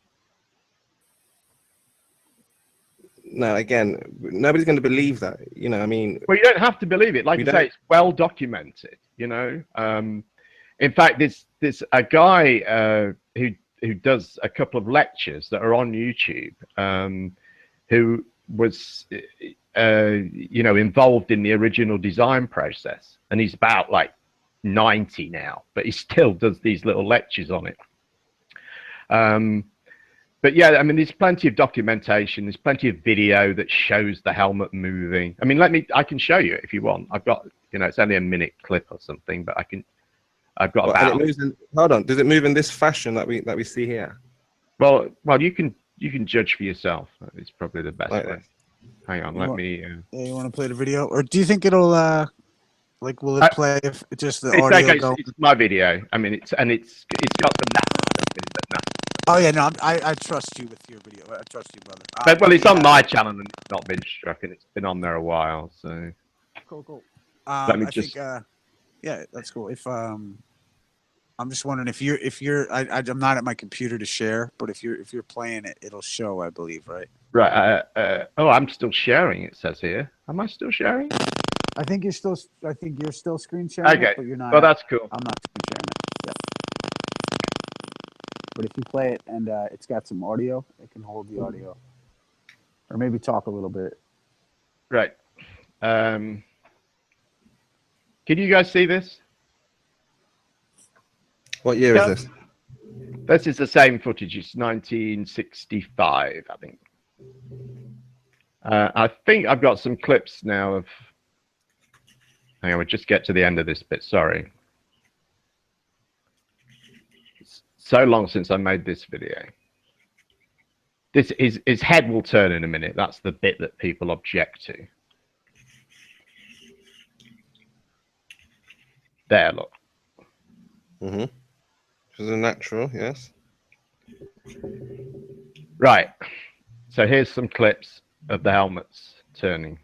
No, again, nobody's going to believe that. I mean. Well, you don't have to believe it. Like I say, it's well documented. In fact, there's a guy who does a couple of lectures that are on YouTube, who was involved in the original design process, and he's about like 90 now, but he still does these little lectures on it. But yeah, I mean, there's plenty of documentation. There's plenty of video that shows the helmet moving. I mean, I can show you if you want. I've got, it's only a minute clip or something, but I've got about. Hold on. Does it move in this fashion that we see here? Well, you can judge for yourself. It's probably the best way. Hang on, let me. You want to play the video, or do you think it'll will it play if just the audio? It's my video. I mean, it's got some NASA stuff in it, but NASA stuff. Oh yeah, no, I trust you with your video. I trust you, brother. But, well, it's on my channel and it's not been struck, and it's been on there a while. So Cool. let me I just. think, yeah, that's cool. If I'm just wondering if you're, I'm not at my computer to share, but if you're playing it, it'll show, I believe, right? Right. Oh, I'm still sharing. It says here. Am I still sharing? I think you're still screen sharing. Okay. It, but you're not. Well, that's cool. I'm not screen sharing it. Yep. But if you play it and it's got some audio, it can hold the audio, or maybe talk a little bit. Right. Can you guys see this? What year is this? This is the same footage. It's 1965, I think. I think I've got some clips now of. Hang on, we'll just get to the end of this bit. Sorry. It's so long since I made this video. This is his head will turn in a minute. That's the bit that people object to. There, look. Mm-hmm. Which is a natural, yes. Right. So here's some clips of the helmets turning.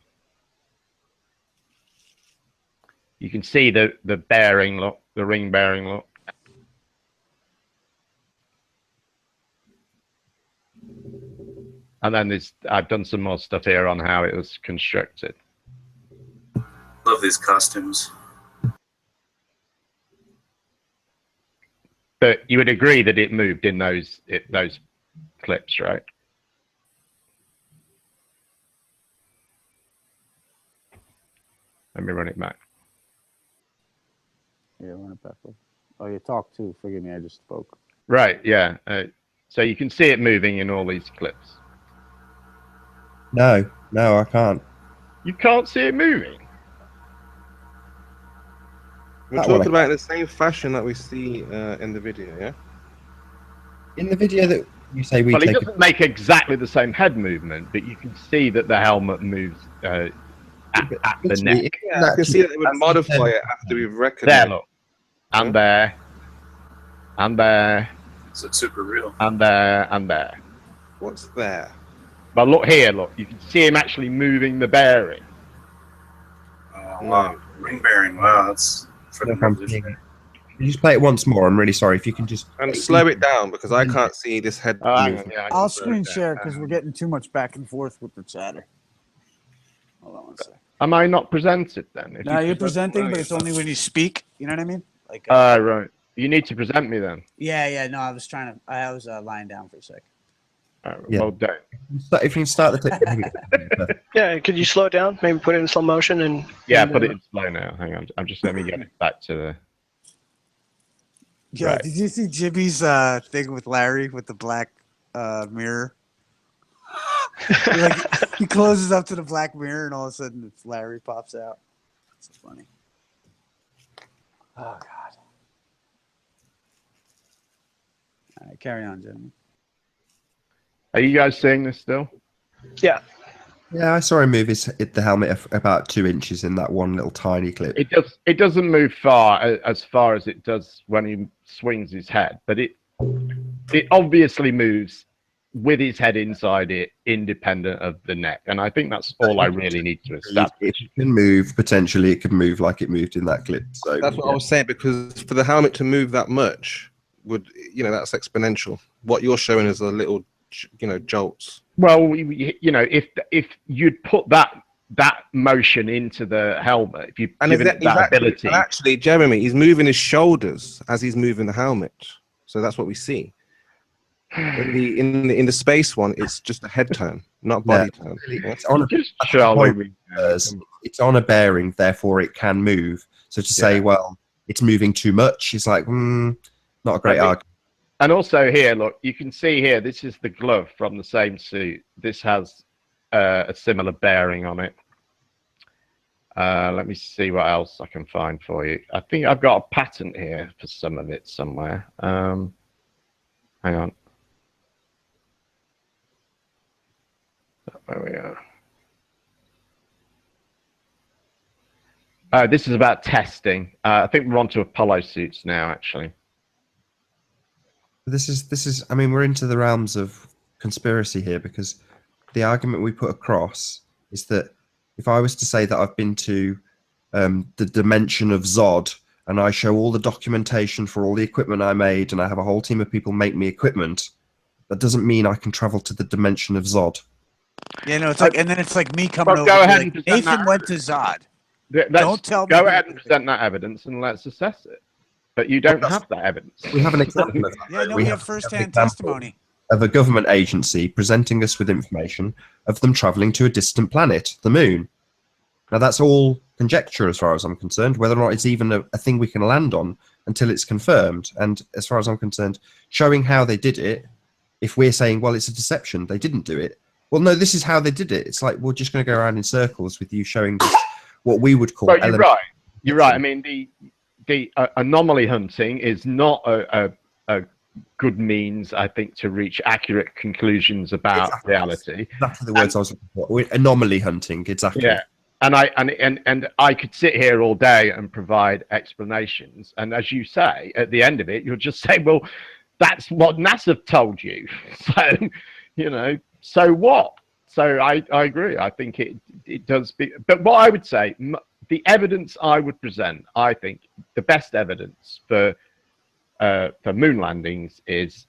You can see the bearing look, the ring bearing look. And then I've done some more stuff here on how it was constructed. Love these costumes. But you would agree that it moved in those clips, right? Let me run it back. Yeah, run it back. Oh, you talked too. Forgive me, I just spoke. Right, yeah. So you can see it moving in all these clips. No, I can't. You can't see it moving? We're talking about the same fashion that we see in the video, yeah? In the video that you say we well, take. It doesn't make exactly the same head movement, but you can see that the helmet moves at the neck. Yeah, I can see that it would modify it after we've reckoned. There, look. And there. And there. Is it super real? And there. And there. What's there? But look here, look. You can see him actually moving the bearing. Oh, wow. Ring bearing. Wow, that's freaking revolutionary. Can you just play it once more? I'm really sorry. If you can just... And slow it down, because I can't see this head. I'll screen share, because we're getting too much back and forth with the chatter. Hold on one second. Am I not presented then? No, you're presenting, but it's only when you speak. You know what I mean? Like. Right. You need to present me then. Yeah. No, I was lying down for a sec. Yeah. Well, don't. If you can start the tape. Yeah, could you slow it down? Maybe put it in slow motion and. Yeah, put it in slow now. Hang on. Let me get it back to the. Yeah, right. Did you see Jimmy's thing with Larry with the black mirror? He closes up to the black mirror, and all of a sudden, it's Larry pops out. It's so funny. Oh God! All right, carry on, gentlemen. Are you guys seeing this still? Yeah. Yeah, I saw him move the helmet about 2 inches in that one little tiny clip. It doesn't move as far as it does when he swings his head, but it obviously moves with his head inside it, independent of the neck. And I think that's all I really need to establish. It can move, potentially it could move like it moved in that clip. So that's what I was saying, because for the helmet to move that much that's exponential. What you're showing is a little jolts. Well, if you'd put that motion into the helmet, if you give it that ability. Actually, Jeremy, he's moving his shoulders as he's moving the helmet, so that's what we see. In the space one, it's just a head turn, not body turn. It's on a bearing, therefore it can move. So to say, well, it's moving too much, it's like, not a great argument. And also here, look, you can see here, this is the glove from the same suit. This has a similar bearing on it. Let me see what else I can find for you. I think I've got a patent here for some of it somewhere. Hang on. There we are. This is about testing. I think we're on to Apollo suits now, actually. This is. I mean, we're into the realms of conspiracy here, because the argument we put across is that if I was to say that I've been to the dimension of Zod, and I show all the documentation for all the equipment I made, and I have a whole team of people make me equipment, that doesn't mean I can travel to the dimension of Zod. Yeah, no, it's like, and then it's like me coming over. Go ahead like, and present Nathan that. went to Zod. Don't tell me. Go ahead and present that evidence, and let's assess it. But you don't have that evidence. We have an example of that. Yeah, no, we have first-hand testimony of a government agency presenting us with information of them traveling to a distant planet, the moon. Now, that's all conjecture as far as I'm concerned, whether or not it's even a thing we can land on until it's confirmed. And as far as I'm concerned, showing how they did it, if we're saying, well, it's a deception, they didn't do it. Well, no, this is how they did it. It's like, we're just going to go around in circles with you showing this, what we would call... Well, you're right. You're right. I mean, the anomaly hunting is not a good means, I think, to reach accurate conclusions about reality. Exactly the words I was looking for. Anomaly hunting, exactly. Yeah. And I could sit here all day and provide explanations. And as you say, at the end of it, you'll just say, well, that's what NASA told you. So, you know, so what? So I agree. I think it does be. But what I would say, the evidence I would present, I think the best evidence for moon landings is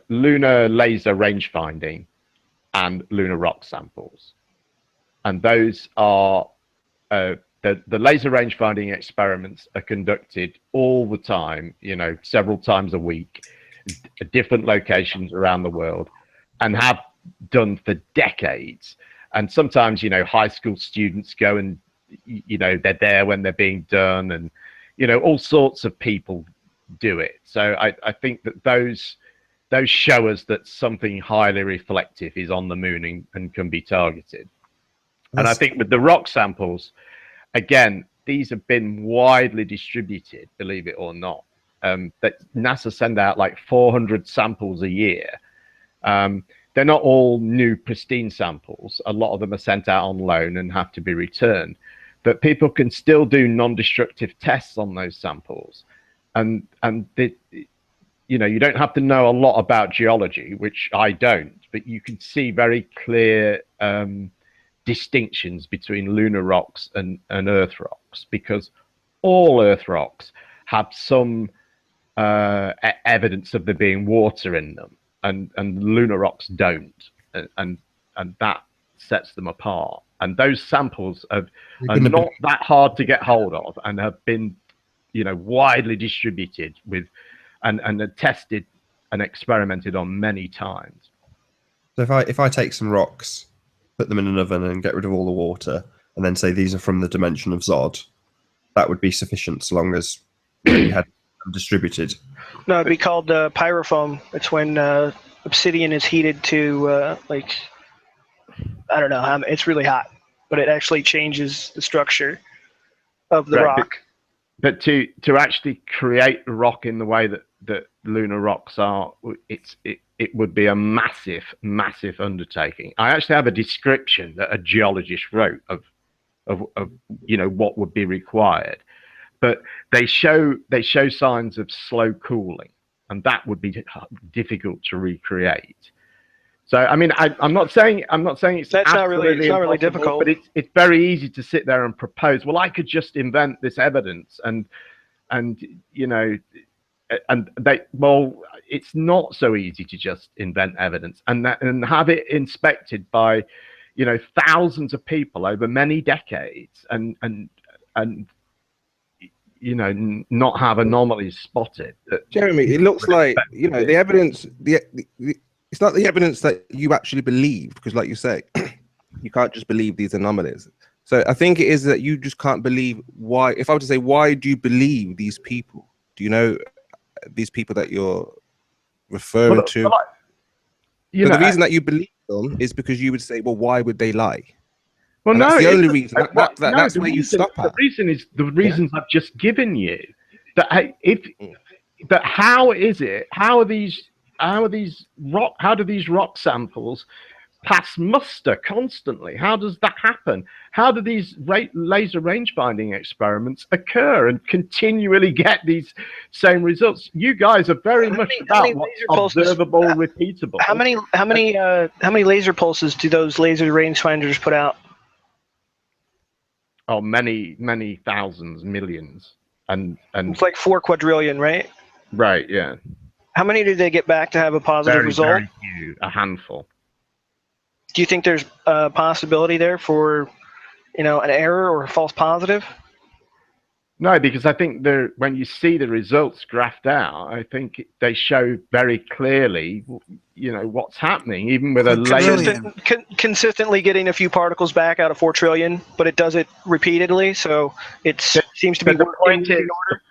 lunar laser range finding and lunar rock samples. And those are the laser range finding experiments are conducted all the time, you know, several times a week, at different locations around the world, and have done for decades. And sometimes, you know, high school students go and, you know, they're there when they're being done, and, you know, all sorts of people do it. So I think that those show us that something highly reflective is on the moon and can be targeted. And I think with the rock samples, again, these have been widely distributed, believe it or not. That NASA send out like 400 samples a year. They're not all new, pristine samples. A lot of them are sent out on loan and have to be returned. But people can still do non-destructive tests on those samples. And you know, you don't have to know a lot about geology, which I don't, but you can see very clear distinctions between lunar rocks and earth rocks, because all earth rocks have some evidence of there being water in them, and lunar rocks don't, and that sets them apart. And those samples are not that hard to get hold of, and have been, you know, widely distributed with and are tested and experimented on many times. So if I take some rocks, put them in an oven and get rid of all the water, and then say these are from the dimension of Zod, that would be sufficient, so long as you had them distributed. No, it'd be called pyrofoam. It's when obsidian is heated to like, I don't know, it's really hot, but it actually changes the structure of the rock. But to actually create a rock in the way that lunar rocks are, it would be a massive undertaking. I actually have a description that a geologist wrote of you know, what would be required, but they show signs of slow cooling, and that would be difficult to recreate. So I mean, I'm not saying it's not really difficult, but it's very easy to sit there and propose, well, I could just invent this evidence, and you know, and it's not so easy to just invent evidence and have it inspected by, you know, thousands of people over many decades, and you know, not have anomalies spotted. Jeremy, it looks like, you know, the evidence, it's not the evidence that you actually believe, because like you say, you can't just believe these anomalies. So I think it is that you just can't believe why. If I were to say, why do you believe these people? Do you know these people that you're referring to? You know, the reason that you believe them is because you would say, well, why would they lie? Well, and no, that's the only reason. That's where you stop at. The reason is the reasons I've just given you. How do these rock samples pass muster constantly? How does that happen? How do these laser range finding experiments occur and continually get these same results? You guys are very much about what's observable, repeatable. How many laser pulses do those laser range finders put out? Oh, many thousands, millions, and it's like 4 quadrillion, right? Right, yeah. How many do they get back to have a positive result? Very few, a handful. Do you think there's a possibility there for, an error or a false positive? No, because I think when you see the results graphed out, I think they show very clearly, what's happening, even with a laser. Consistently getting a few particles back out of 4 trillion, but it does it repeatedly, so it seems to be working in order.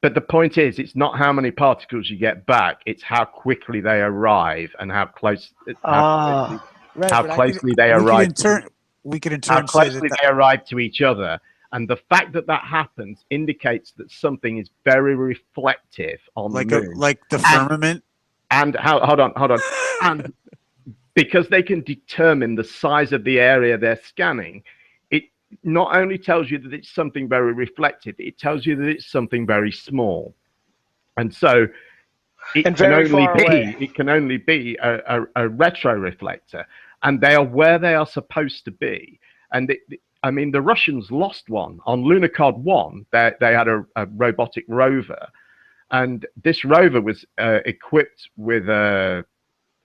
But the point is, it's not how many particles you get back; it's how quickly they arrive and how close. How closely they arrive. We could in turn how closely they arrive to each other, and the fact that happens indicates that something is very reflective on the moon, like the firmament. And hold on, and because they can determine the size of the area they're scanning, it not only tells you that it's something very reflective, it tells you that it's something very small, and so. It can only be a retroreflector, and they are where they are supposed to be. And the Russians lost one on Lunar 1. They had a robotic rover, and this rover was equipped with a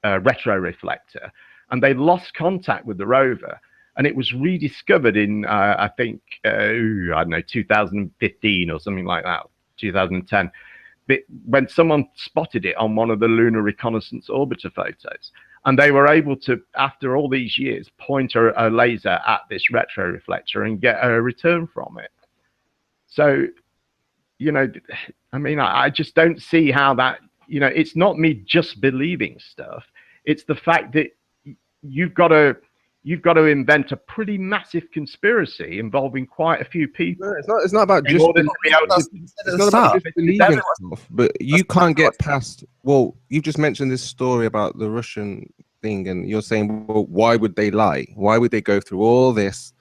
retroreflector, and they lost contact with the rover, and it was rediscovered in I think 2015 or something like that, 2010. When someone spotted it on one of the Lunar Reconnaissance Orbiter photos, and they were able to, after all these years, point a laser at this retroreflector and get a return from it. So, I just don't see how that, it's not me just believing stuff. It's the fact that you've got to invent a pretty massive conspiracy involving quite a few people. No, it's not about just believing stuff, but you can't get past. Well, you just mentioned this story about the Russian thing, and you're saying, well, why would they lie? Why would they go through all this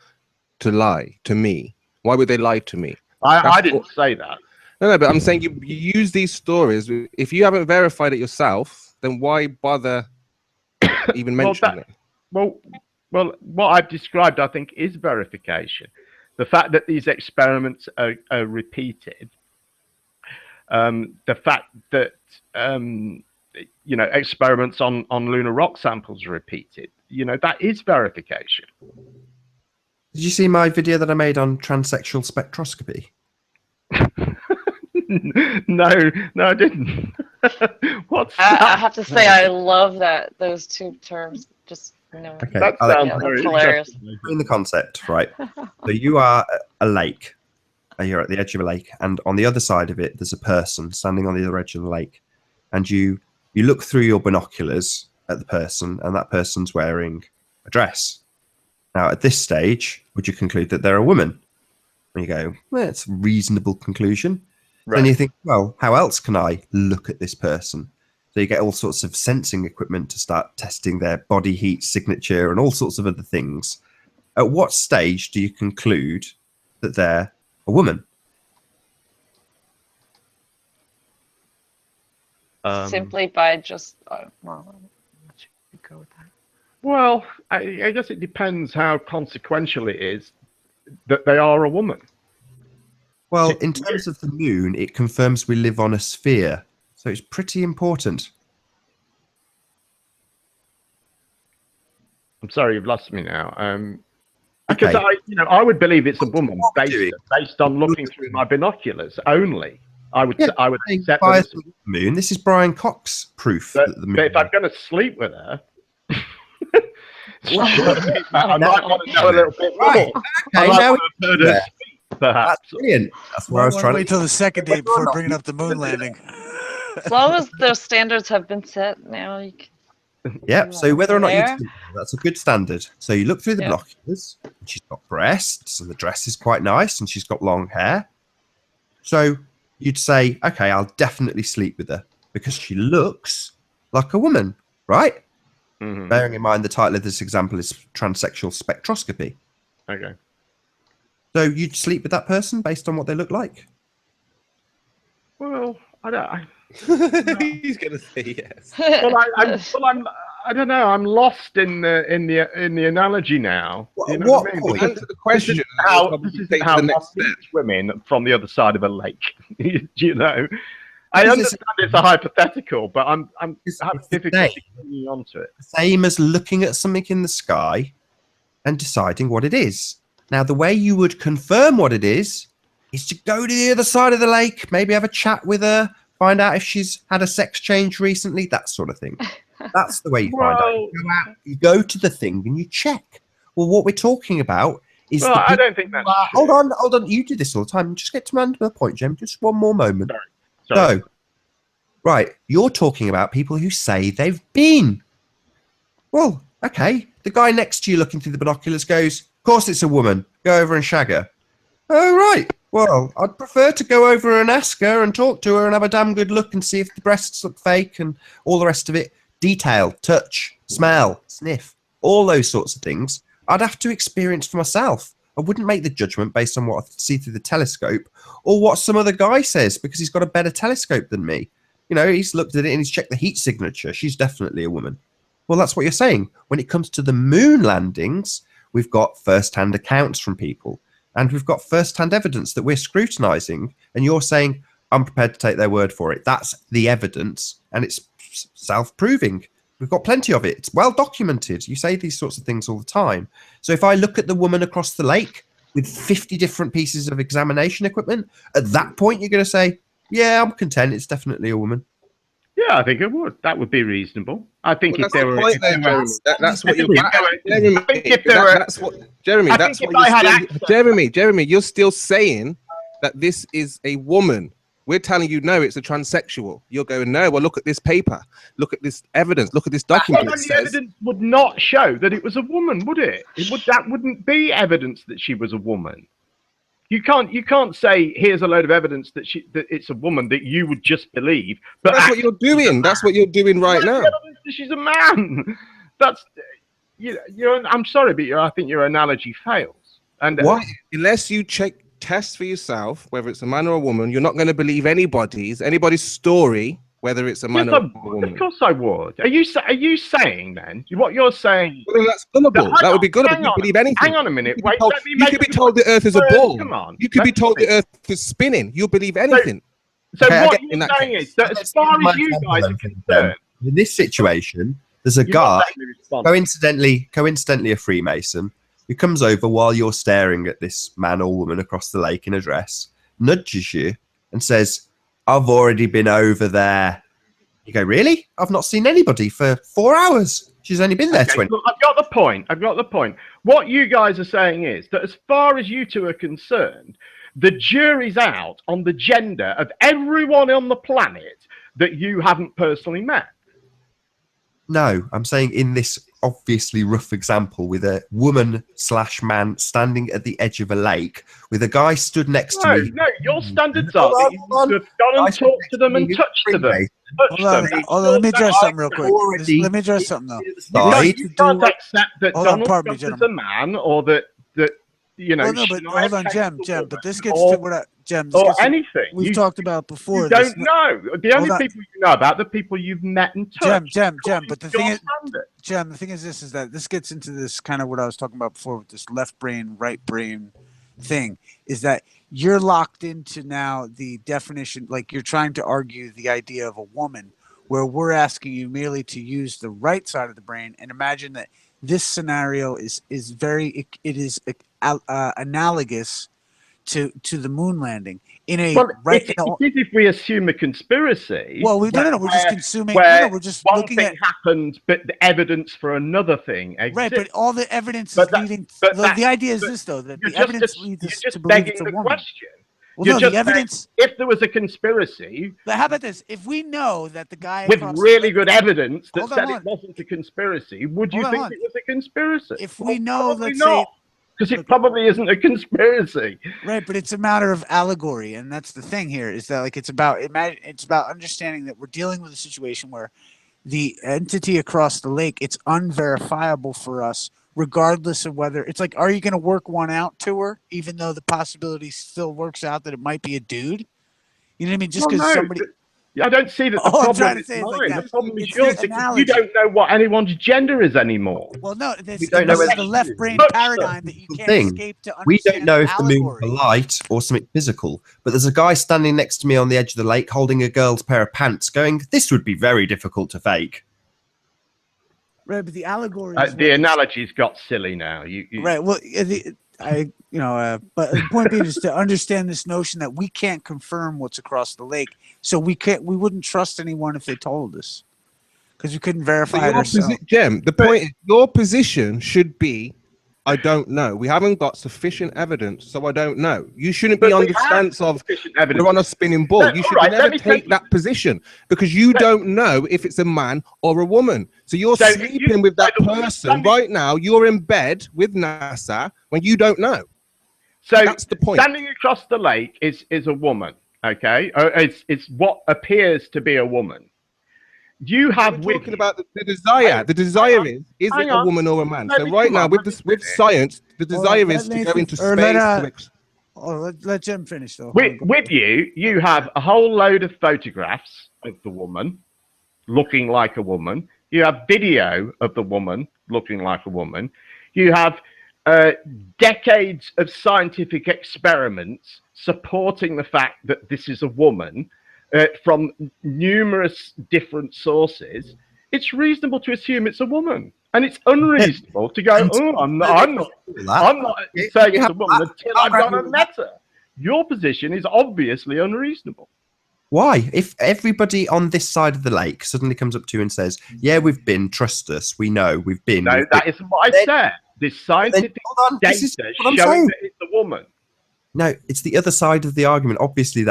to lie to me? Why would they lie to me? I didn't say that. No, but I'm saying you use these stories. If you haven't verified it yourself, then why bother even mentioning it? Well, what I've described, I think, is verification. The fact that these experiments are repeated, the fact that experiments on lunar rock samples are repeated, that is verification. Did you see my video that I made on transsexual spectroscopy? No, I didn't. I have to say, I love those two terms. Just. No. Okay, that sounds very hilarious. In the concept, right? So you are a lake. You're at the edge of a lake, and on the other side of it, there's a person standing on the other edge of the lake, and you look through your binoculars at the person, and that person's wearing a dress. Now, at this stage, would you conclude that they're a woman? And you go, well, it's a reasonable conclusion. Right. Then you think, well, how else can I look at this person? So you get all sorts of sensing equipment to start testing their body heat signature and all sorts of other things. At what stage do you conclude that they're a woman? Simply by just, well, let's go with that. Well, I guess it depends how consequential it is that they are a woman. Well, in terms of the moon, it confirms we live on a sphere. So it's pretty important. I'm sorry, you've lost me now. Because I would believe it's a woman based on looking through my binoculars only. I would accept that it's the moon. This is Brian Cox proof. But if I'm going to sleep with her, I might want to know a little bit more. Right. Okay, perhaps. That's brilliant. That's where I was trying to wait till the second day before bringing up the moon landing. As long as those standards have been set, now you can. Yeah. So whether or not that's a good standard. So you look through the binoculars. And she's got breasts, and the dress is quite nice, and she's got long hair. So you'd say, okay, I'll definitely sleep with her because she looks like a woman, right? Bearing in mind the title of this example is transsexual spectroscopy. Okay. So you'd sleep with that person based on what they look like? Well, I don't. He's gonna say yes. I don't know. I'm lost in the analogy now. You know What I mean? point? Answer the question. This is how one meets women from the other side of a lake. You know, I understand it's a hypothetical, but I'm having difficulty getting onto it. Same as looking at something in the sky and deciding what it is. Now, the way you would confirm what it is to go to the other side of the lake, maybe have a chat with her, find out if she's had a sex change recently, that sort of thing. That's the way you find out. You go to the thing and you check. Well, what we're talking about is. Well, I don't think that's true. Hold on. You do this all the time. Just get to the point, Jem. Just one more moment. Sorry. So, right, you're talking about people who say they've been. Well, okay. The guy next to you looking through the binoculars goes, "Of course it's a woman. Go over and shag her." Oh, right. Well, I'd prefer to go over and ask her and talk to her and have a damn good look and see if the breasts look fake and all the rest of it. Detail, touch, smell, sniff, all those sorts of things. I'd have to experience for myself. I wouldn't make the judgment based on what I see through the telescope or what some other guy says because he's got a better telescope than me. You know, he's looked at it and he's checked the heat signature. She's definitely a woman. Well, that's what you're saying. When it comes to the moon landings, we've got first-hand accounts from people and we've got first-hand evidence that we're scrutinizing. And you're saying, I'm prepared to take their word for it. That's the evidence and it's self-proving. We've got plenty of it. It's well documented. You say these sorts of things all the time. So if I look at the woman across the lake with 50 different pieces of examination equipment, at that point you're going to say, yeah, I'm content. It's definitely a woman. Yeah, I think it would. That would be reasonable. I think Well, if there were, that's what you're. Jeremy, you're still saying that this is a woman. We're telling you, no, it's a transsexual. You're going, no, well, look at this paper. Look at this evidence. Look at this document. The evidence would not show that it was a woman, would it? That wouldn't be evidence that she was a woman. You can't say, here's a load of evidence that it's a woman that you would just believe. But that's what you're doing. That's what you're doing right now. She's a man. That's, I'm sorry, but I think your analogy fails. And what? Unless you test for yourself whether it's a man or a woman, you're not going to believe anybody's story, whether it's a man or a woman. Of course I would. Are you saying then what you're saying? Well, that's gullible. That would be gullible. You believe anything. Hang on a minute. Wait, you could be told the Earth is a ball. Come on. You could be told the Earth is spinning. You'll believe anything. So what you're saying is that as far as you guys are concerned, in this situation, there's a guy, coincidentally a Freemason, who comes over while you're staring at this man or woman across the lake in a dress, nudges you and says, I've already been over there. You go, really? I've not seen anybody for 4 hours. She's only been there 20. Look, I've got the point. What you guys are saying is that as far as you two are concerned, the jury's out on the gender of everyone on the planet that you haven't personally met. No, I'm saying in this obviously rough example with a woman/man standing at the edge of a lake with a guy stood next to me. No, your standards are that you have gone and talked to them and touched to them. Hold on, let me address something real quick. Let me address something though. You can't accept that Donald Trump is a man or that you know. No, but hold on, Jem. But this gets to what Jem. Or anything we've talked about before. You don't know. The only people you know about the people you've met and touched. Jem. But the thing is, Jem, the thing is that this gets into this kind of what I was talking about before with this left brain, right brain thing. Is that you're locked into now the definition, like you're trying to argue the idea of a woman, where we're asking you merely to use the right side of the brain and imagine that this scenario is analogous to the moon landing in a if we assume a conspiracy. Well, we're just consuming. We're just one looking thing at happened, but the evidence for another thing exists. Right, but all the evidence is leading. The idea is this, though, that the evidence leads us to believe it's a woman. Question. Well, no, the evidence. If there was a conspiracy, but how about this? If we know that the guy with really good evidence that said it wasn't a conspiracy, would you think it was a conspiracy? If we know, let's say. Because it probably isn't a conspiracy, right? But it's a matter of allegory, and that's the thing here. Is that like it's about understanding that we're dealing with a situation where the entity across the lake, it's unverifiable for us, regardless of whether it's like, are you going to work one out to her, even though the possibility still works out that it might be a dude? You know what I mean? Just Well, because no, somebody. I don't see that the All I'm problem trying to is say is like mine. that. The problem is It's yours the because you analogy. don't know what anyone's gender is anymore. Well, no, We this don't know is whether the left brain Much paradigm that you can't thing. escape to We understand. don't know if the moon's allegory. a light or something physical, but there's a guy standing next to me on the edge of the lake holding a girl's pair of pants going, this would be very difficult to fake. Right, but the allegory. The analogy's got silly now. You Right. Well, but the point being is to understand this notion that we can't confirm what's across the lake, so we wouldn't trust anyone if they told us, because we couldn't verify it ourselves. Jem, the point is, your position should be, I don't know. We haven't got sufficient evidence, so I don't know. You shouldn't be on the stance of we're on a spinning ball. No, you should right, never take that position because you don't know if it's a man or a woman. So you're sleeping with that person right now. You're in bed with NASA when you don't know. So that's the point. Standing across the lake is a woman, okay? It's what appears to be a woman. You have we're talking about the desire. The desire is it a woman or a man? So right now with science, the desire is to go into space. Let Jem finish though. With you have a whole load of photographs of the woman looking like a woman. You have video of the woman looking like a woman. You have decades of scientific experiments supporting the fact that this is a woman. From numerous different sources, it's reasonable to assume it's a woman, and it's unreasonable to go, "Oh, I'm not saying it's a woman until I've gone and met her." Your position is obviously unreasonable. Why? If everybody on this side of the lake suddenly comes up to you and says, "Yeah, we've been. Trust us. We know. We've been." No, that isn't what I said. This scientific data showing that it's a woman. No, it's the other side of the argument. Obviously,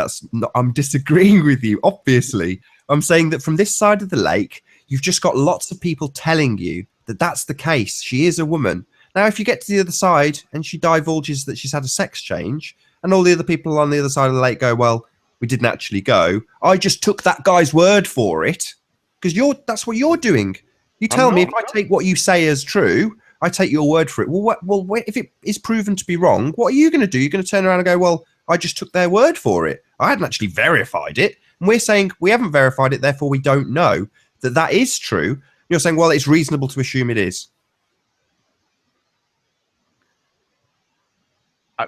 I'm disagreeing with you. Obviously, I'm saying that from this side of the lake, you've just got lots of people telling you that that's the case. She is a woman. Now, if you get to the other side and she divulges that she's had a sex change, and all the other people on the other side of the lake go, "Well, we didn't actually go. I just took that guy's word for it," because that's what you're doing. You tell me if I take what you say as true. I take your word for it. Well, if it is proven to be wrong, what are you going to do? You're going to turn around and go, "Well, I just took their word for it. I hadn't actually verified it." And we're saying we haven't verified it, therefore we don't know that is true. You're saying, well, it's reasonable to assume it is.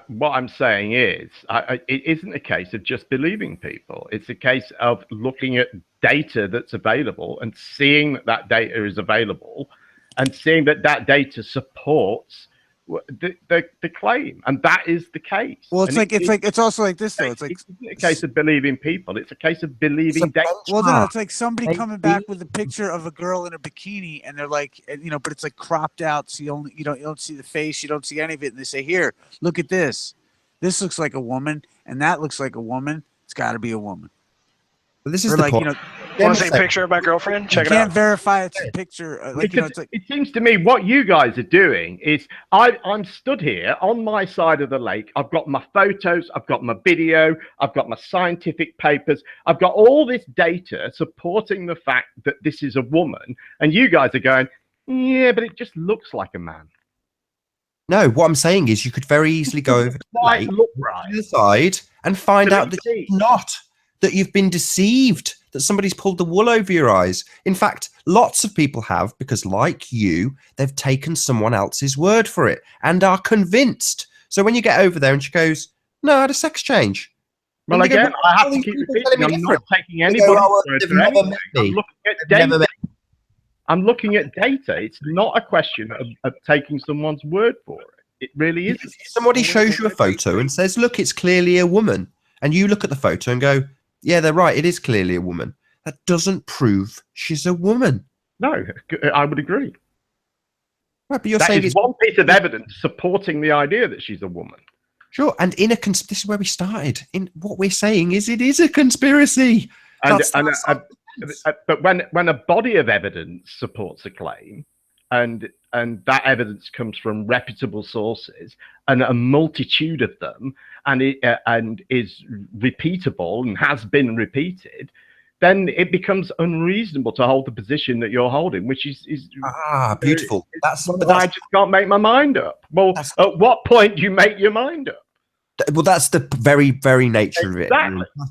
What I'm saying is, it isn't a case of just believing people. It's a case of looking at data that's available and seeing that data is available, and seeing that data supports the claim, and that is the case. Well, it's also like this though. It's like a case of believing people. It's a case of believing data. Well, no, it's like somebody coming back with a picture of a girl in a bikini, and they're like, but it's like cropped out, so you don't see the face, you don't see any of it, and they say, "Here, look at this. This looks like a woman, and that looks like a woman. It's got to be a woman." But this is the point. Want to see a picture of my girlfriend? Check it out. You can't verify it's a picture. It seems to me what you guys are doing is I'm stood here on my side of the lake. I've got my photos, I've got my video, I've got my scientific papers. I've got all this data supporting the fact that this is a woman. And you guys are going, "Yeah, but it just looks like a man." No, what I'm saying is you could very easily go over to the side and find out that it's not. That you've been deceived, that somebody's pulled the wool over your eyes. In fact, lots of people have, because like you, they've taken someone else's word for it and are convinced. So when you get over there and she goes, "No, I had a sex change." Well, again, I have to keep repeating, I'm not taking anybody's word for anything. I'm looking at data. I'm looking at data. It's not a question of taking someone's word for it. It really isn't. If somebody shows you a photo and says, "Look, it's clearly a woman," and you look at the photo and go, "Yeah, they're right. It is clearly a woman." That doesn't prove she's a woman. No, I would agree. Right, but you're saying it's one piece of evidence supporting the idea that she's a woman. Sure, and this is where we started. In what we're saying is it is a conspiracy. But when a body of evidence supports a claim, and that evidence comes from reputable sources and a multitude of them, and is repeatable and has been repeated, then it becomes unreasonable to hold the position that you're holding, which is beautiful. I just can't make my mind up. Well, at what point do you make your mind up? Well, that's the very, very nature of it.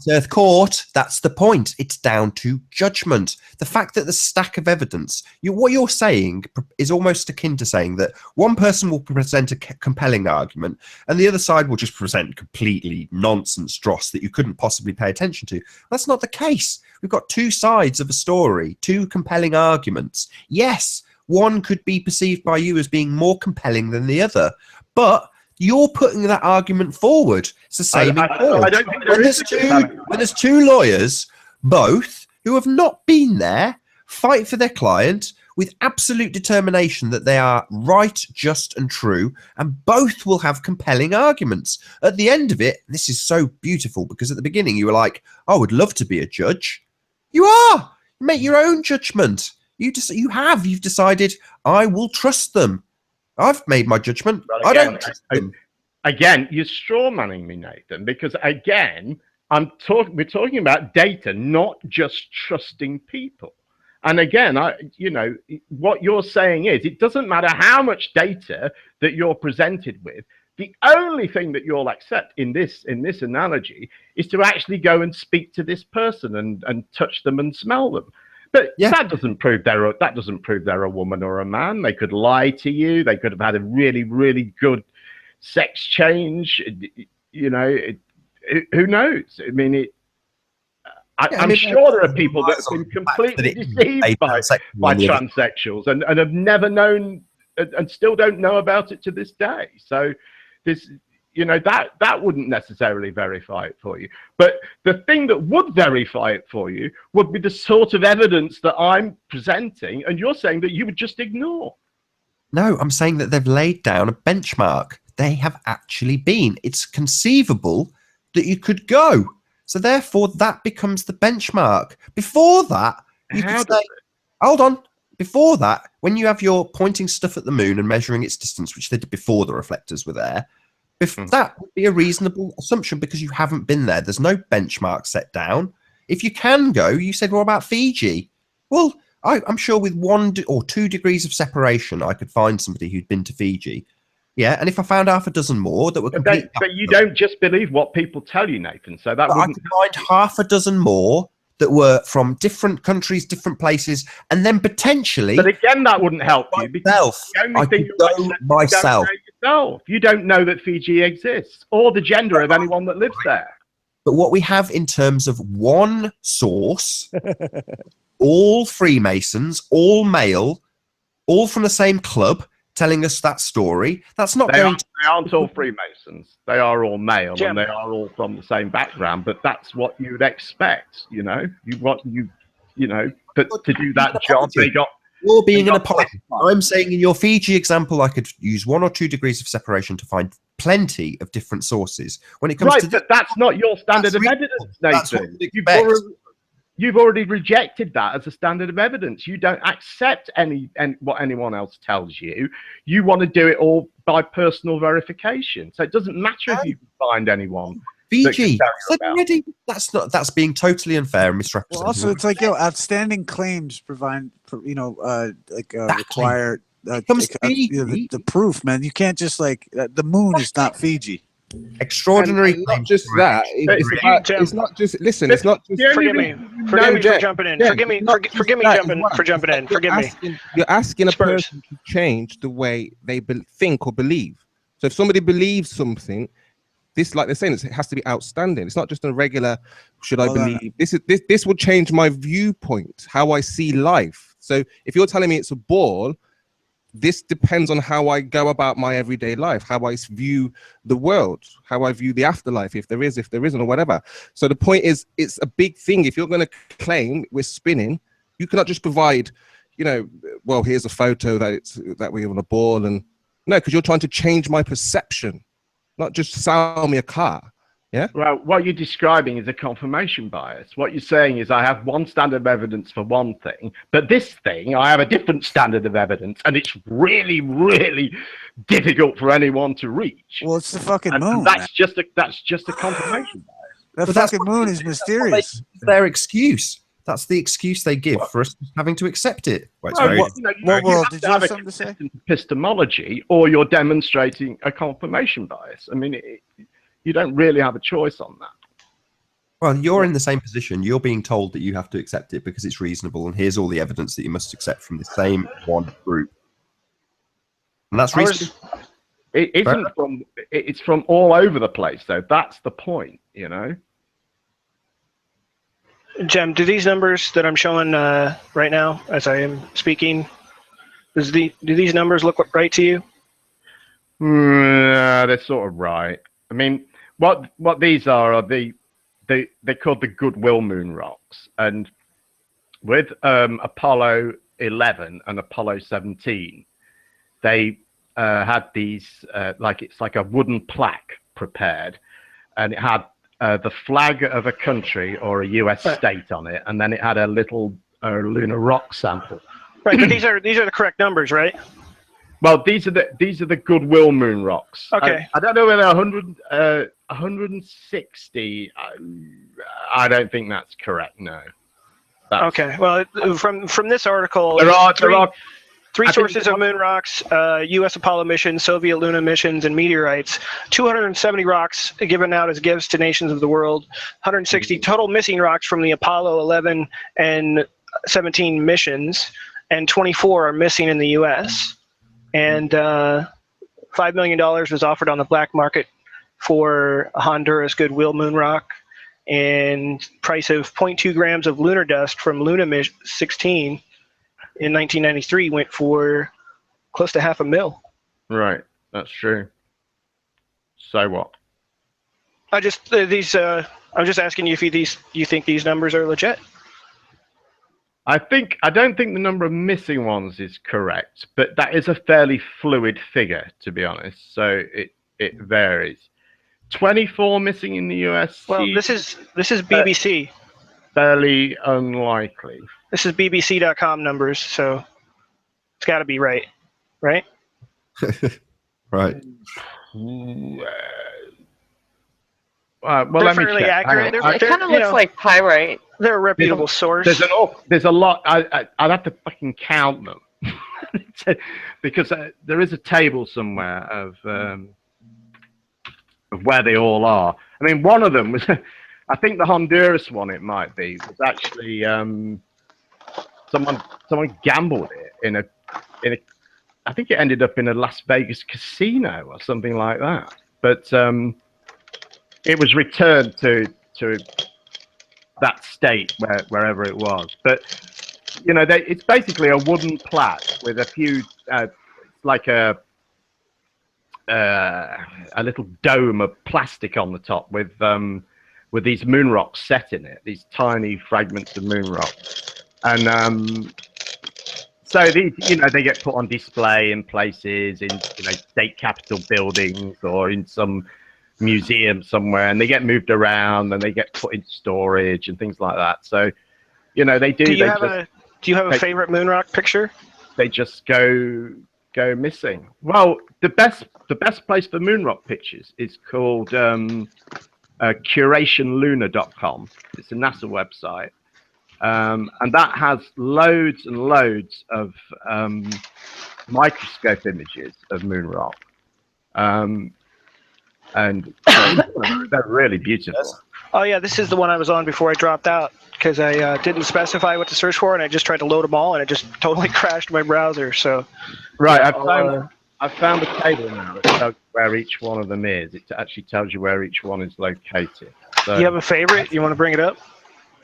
Earth Court, that's the point. It's down to judgment. The fact that the stack of evidence, what you're saying is almost akin to saying that one person will present a compelling argument and the other side will just present completely nonsense dross that you couldn't possibly pay attention to. That's not the case. We've got two sides of a story, two compelling arguments. Yes, one could be perceived by you as being more compelling than the other, but you're putting that argument forward. It's the same in court. When there's two lawyers, both who have not been there, fight for their client with absolute determination that they are right, just, and true, and both will have compelling arguments. At the end of it, this is so beautiful because at the beginning you were like, I would love to be a judge. You are. You make your own judgment. You've decided, I will trust them. I've made my judgment. I don't trust them. Again, you're straw-manning me, Nathan, because again, we're talking about data, not just trusting people. And again, what you're saying is it doesn't matter how much data that you're presented with. The only thing that you'll accept in this analogy is to actually go and speak to this person and touch them and smell them. But that doesn't prove they're a woman or a man. They could lie to you. They could have had a really, really good sex change. Who knows? I mean, I'm sure there are people that have been completely deceived by transsexuals and have never known and still don't know about it to this day. So this. That wouldn't necessarily verify it for you. But the thing that would verify it for you would be the sort of evidence that I'm presenting, and you're saying that you would just ignore. No, I'm saying that they've laid down a benchmark. They have actually been. It's conceivable that you could go. So therefore, that becomes the benchmark. Before that, you could say, hold on. Before that, when you have your pointing stuff at the moon and measuring its distance, which they did before the reflectors were there, that would be a reasonable assumption because you haven't been there. There's no benchmark set down. If you can go, you said, what about Fiji? Well, I'm sure with 1 or 2 degrees of separation, I could find somebody who'd been to Fiji. Yeah, and if I found half a dozen more that were completely... But you don't just believe what people tell you, Nathan. So that I could find half a dozen more that were from different countries, different places, and then potentially... But again, that wouldn't help you because I could go myself. You don't know that Fiji exists or the gender of anyone that lives there. But what we have in terms of one source, all Freemasons, all male, all from the same club, telling us that story, that's not They aren't all Freemasons. They are all male and they are all from the same background. But that's what you would expect, But to do that job, they got. You're being an apologist. I'm saying in your Fiji example, I could use 1 or 2 degrees of separation to find plenty of different sources. When it comes but that's not your standard of evidence, Nathan. You've already rejected that as a standard of evidence. You don't accept what anyone else tells you. You want to do it all by personal verification. So it doesn't matter if you can find anyone. Fiji, that's being totally unfair and misrepresented. Well, also, it's like outstanding claims require the proof, man. You can't just the moon is not Fiji. Extraordinary. And not just that. It's not just. Listen. It's not just. Forgive me for jumping in. Forgive me for jumping in. Forgive me. You're asking a person to change the way they think or believe. So if somebody believes something, this, like they're saying, it has to be outstanding. It's not just a regular. Should I believe this will change my viewpoint, how I see life. So if you're telling me it's a ball, this depends on how I go about my everyday life, how I view the world, how I view the afterlife, if there isn't, or whatever. So the point is, it's a big thing. If you're going to claim we're spinning, you cannot just provide, well, here's a photo that we're on a ball, and no, because you're trying to change my perception, not just sell me a car. Yeah. Well, what you're describing is a confirmation bias. What you're saying is I have one standard of evidence for one thing, but this thing, I have a different standard of evidence, and it's really, really difficult for anyone to reach. Well, it's the fucking moon. And that's just a confirmation bias. The fucking moon is mysterious. Their excuse. That's the excuse they give for us having to accept it. Well, it's Oh, very- you World, have did to you have a something to say? consistent epistemology, or you're demonstrating a confirmation bias. I mean, you don't really have a choice on that. Well, you're in the same position. You're being told that you have to accept it because it's reasonable, and here's all the evidence that you must accept from the same one group. And that's reasonable. It isn't from. It's from all over the place, though. That's the point, you know. Jem, do these numbers that I'm showing right now as I am speaking, do these numbers look right to you? They're sort of right. I mean, what these are they're called the Goodwill moon rocks, and with Apollo 11 and Apollo 17, they had these it's like a wooden plaque prepared, and it had the flag of a country or a US state on it, and then it had a little lunar rock sample. Right, but these are the correct numbers, right? Well, these are the Goodwill moon rocks. Okay. I don't know whether 160. I don't think that's correct. No. Okay. Well, from this article, There are three sources of moon rocks: U.S. Apollo missions, Soviet Luna missions, and meteorites. 270 rocks given out as gifts to nations of the world. 160 total missing rocks from the Apollo 11 and 17 missions, and 24 are missing in the U.S. And $5 million was offered on the black market for a Honduras Goodwill moon rock, and price of 0.2 grams of lunar dust from Luna 16 in 1993 went for close to $500,000. Right. That's true. So what? I'm just asking you if you think these numbers are legit. I don't think the number of missing ones is correct, but that is a fairly fluid figure, to be honest. So it varies. 24 missing in the US. Well, this is BBC. Fairly unlikely. This is BBC.com numbers, so it's got to be right, right? Right. Well, They're let me fairly check. accurate. Hang on. It kind of looks like pyrite. They're a reputable source. There's a lot. I'd have to fucking count them because there is a table somewhere of where they all are. I mean, one of them was, I think the Honduras one, it might be, was actually someone gambled it in a. I think it ended up in a Las Vegas casino or something like that. But it was returned to that state wherever it was. But you know, it's basically a wooden plaque with a few like a little dome of plastic on the top with these moon rocks set in it, these tiny fragments of moon rock. And so these, you know, they get put on display in places, in, you know, state capitol buildings or in some museum somewhere, and they get moved around and they get put in storage and things like that. So, you know, they do. Do you have a favorite moon rock picture? They just go missing. Well, the best place for moon rock pictures is called curationlunar.com. It's a NASA website. And that has loads and loads of microscope images of moon rock. And they're really beautiful. Oh yeah, this is the one I was on before I dropped out because I didn't specify what to search for, and I just tried to load them all, and it just totally crashed my browser. So, right, I've found a table now that tells where each one of them is. It actually tells you where each one is located. So, do you have a favorite? You want to bring it up?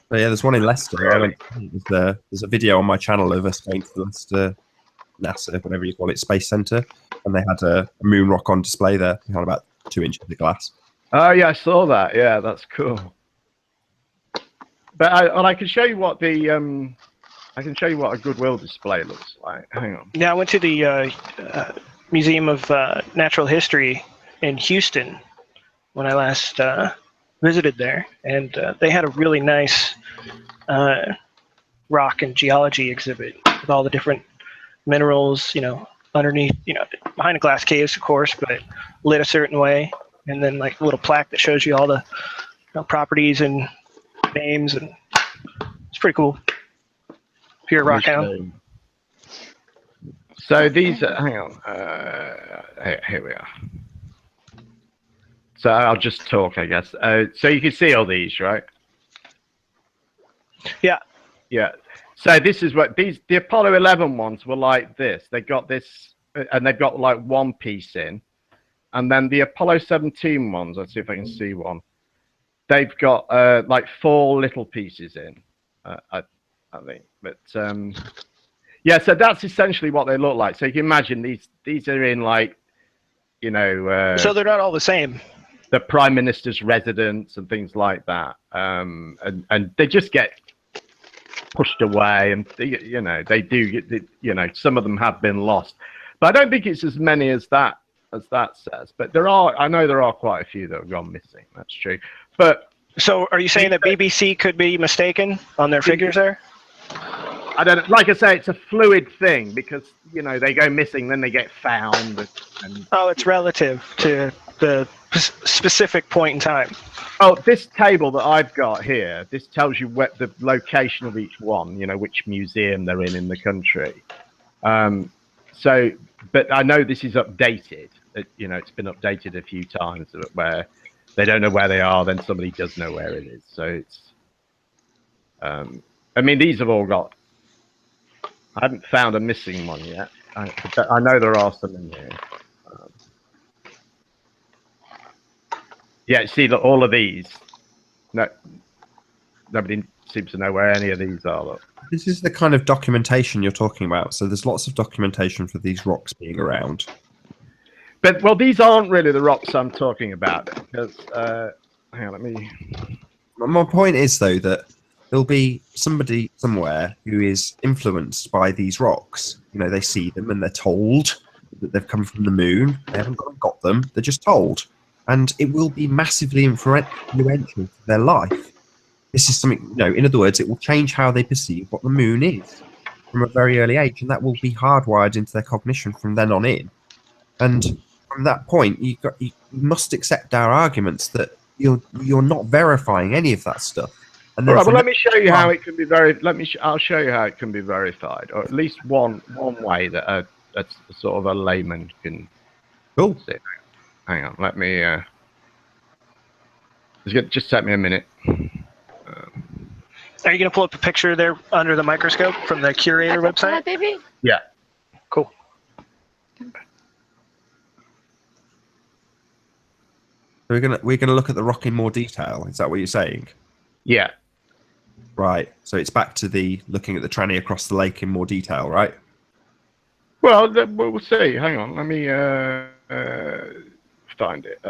But yeah, there's one in Leicester. There's a video on my channel of us going to the Leicester NASA, whatever you call it, Space Centre, and they had a moon rock on display there. It had about 2 inches of glass. Oh yeah, I saw that. Yeah, that's cool. But I can show you what the I can show you what a Goodwill display looks like. Hang on. Yeah, I went to the Museum of Natural History in Houston when I last visited there, and they had a really nice rock and geology exhibit with all the different minerals, you know, underneath, you know, behind a glass case, of course, but lit a certain way, and then like a little plaque that shows you all the, you know, properties and names, and It's pretty cool. If you're a rock hound. So these are, hang on, here we are. So I'll just talk, I guess. So you can see all these, right? Yeah. Yeah. So this is what the Apollo 11 ones were like this. They got this, and they've got like one piece in. And then the Apollo 17 ones, let's see if I can see one. They've got like 4 little pieces in, I think. But yeah, so that's essentially what they look like. So you can imagine these are in like, you know. So they're not all the same. The Prime Minister's residence and things like that. And they just get pushed away, and you know, they do, you know, some of them have been lost. But I don't think it's as many as that says. But I know there are quite a few that have gone missing. That's true. But so are you saying that BBC could be mistaken on their figures there? I don't, like I say, it's a fluid thing because, you know, they go missing, then they get found. And oh, it's relative to the specific point in time. Oh, this table that I've got here, this tells you what the location of each one, you know, which museum they're in the country. So, but I know this is updated. You know, it's been updated a few times where they don't know where they are, then somebody does know where it is. So it's, I mean, these have all got, I haven't found a missing one yet. I know there are some in here. Yeah, see, look, all of these. No, nobody seems to know where any of these are. Look. This is the kind of documentation you're talking about. So there's lots of documentation for these rocks being around. But well, these aren't really the rocks I'm talking about because. Hang on, let me. My point is though that there'll be somebody somewhere who is influenced by these rocks. You know, they see them and they're told that they've come from the moon. They haven't got them. They're just told. And it will be massively influential to their life. This is something, you know, in other words, it will change how they perceive what the moon is from a very early age, and that will be hardwired into their cognition from then on in. And from that point, you must accept our arguments that you're not verifying any of that stuff. And all right, well, let me show you how it can be I'll show you how it can be verified, or at least one way that a sort of a layman can. Cool. See. Hang on, let me. Just take me a minute. Are you going to pull up a picture there under the microscope from the curator website? Baby. Yeah. Cool. We're gonna look at the rock in more detail. Is that what you're saying? Yeah. Right. So it's back to the looking at the tranny across the lake in more detail, right? Well, we'll see. Hang on, let me find it.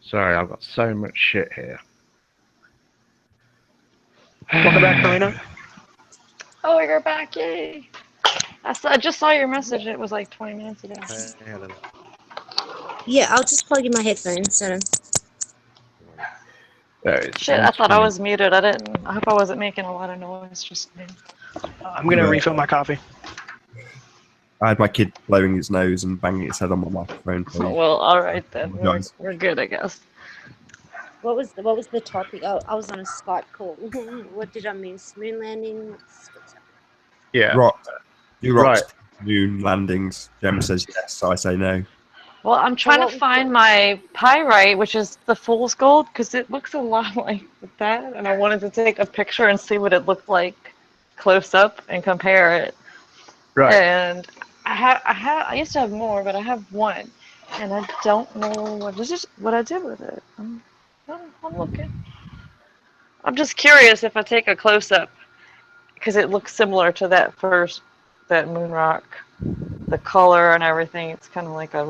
Sorry, I've got so much shit here. Welcome back, Karina. Oh, you're back! Yay! I just saw your message. It was like 20 minutes ago. Yeah, I'll just plug in my headphones. So. Shit, I thought I was muted. I hope I wasn't making a lot of noise. Just me. I'm gonna refill my coffee. I had my kid blowing his nose and banging his head on my microphone. Oh, well, all right then. We're good, I guess. What was the topic? Oh, I was on a Skype call. What did I miss? Moon landing? What's happening? Yeah. Rock. Do rocks. Right. Moon landings. Jem says yes, so I say no. Well, I'm trying to find my pyrite, which is the fool's gold, because it looks a lot like that, and I wanted to take a picture and see what it looked like close up and compare it. Right. And I used to have more, but I have one, and I don't know what I did with it. I'm looking. I'm just curious if I take a close up, because it looks similar to that moon rock, the color and everything. It's kind of like a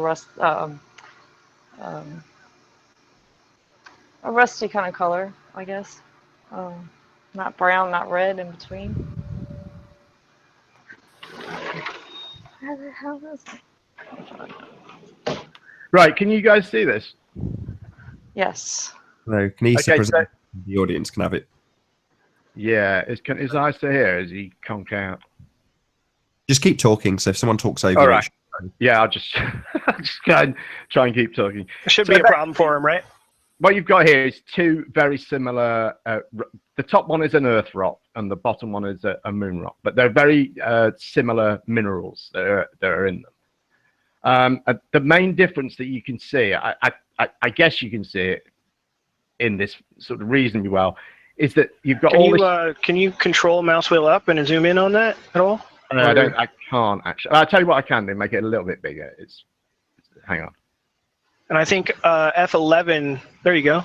rusty kind of color, I guess. Not brown, not red, in between. How the hell is it? Right, can you guys see this? Yes. No, Kanisa present. The audience can have it. Yeah, is eyes to hear? Is he conk out? Just keep talking. So if someone talks over, all right. Yeah, I'll just, I'll just try and keep talking. It should be a problem for him, right? what you've got here is two very similar. The top one is an earth rock, and the bottom one is a moon rock, but they're very similar minerals that are in them. The main difference that you can see, I guess you can see it in this sort of reasonably well, is that you've got Can you control mouse wheel up and zoom in on that at all? I can't actually. I'll tell you what I can do. Make it a little bit bigger. Hang on. And I think F11. There you go.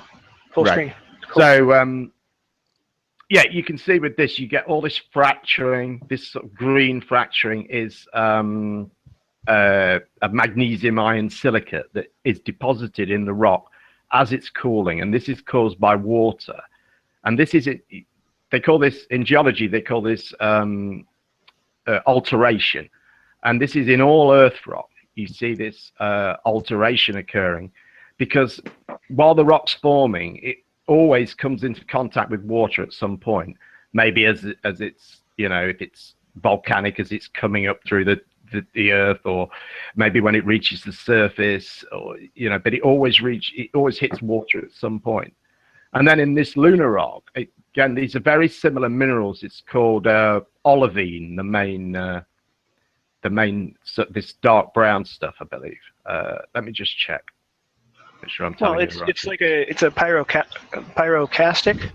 Full screen. Cool. So yeah, you can see with this, you get all this fracturing. This sort of green fracturing is a magnesium ion silicate that is deposited in the rock as it's cooling, and this is caused by water. And this is it. They call this in geology. They call this alteration, and this is in all earth rock. You see this alteration occurring because while the rock's forming, it always comes into contact with water at some point. Maybe as it's, you know, if it's volcanic, as it's coming up through the earth, or maybe when it reaches the surface, or you know, but it always hits water at some point. And then in this lunar rock, again, these are very similar minerals. It's called olivine, this dark brown stuff, I believe. Let me just check. Make sure I'm telling you right. It's like it's a pyroclastic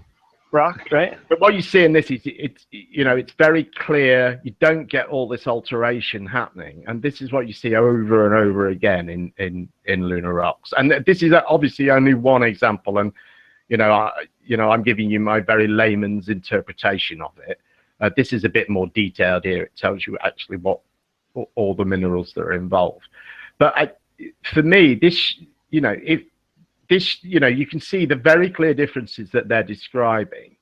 rock, right? But what you see in this is it's very clear. You don't get all this alteration happening, and this is what you see over and over again in lunar rocks. And this is obviously only one example, and I'm giving you my very layman's interpretation of it. This is a bit more detailed here. It tells you actually what all the minerals that are involved. But for me, this, you can see the very clear differences that they're describing.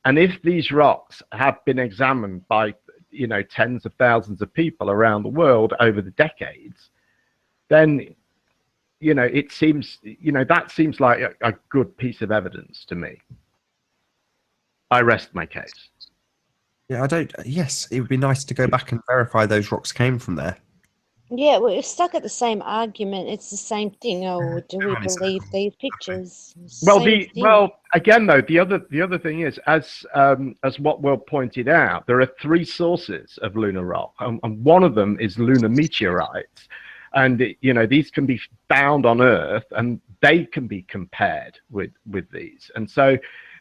And if these rocks have been examined by, tens of thousands of people around the world over the decades, then, it seems, that seems like a good piece of evidence to me. I rest my case. Yeah, yes, it would be nice to go back and verify those rocks came from there. Yeah, we're stuck at the same argument. It's the same thing. Oh, do we believe these pictures? Well, again, though, the other thing is, as what Will pointed out, there are three sources of lunar rock, and one of them is lunar meteorites, and these can be found on Earth, and they can be compared with these, and so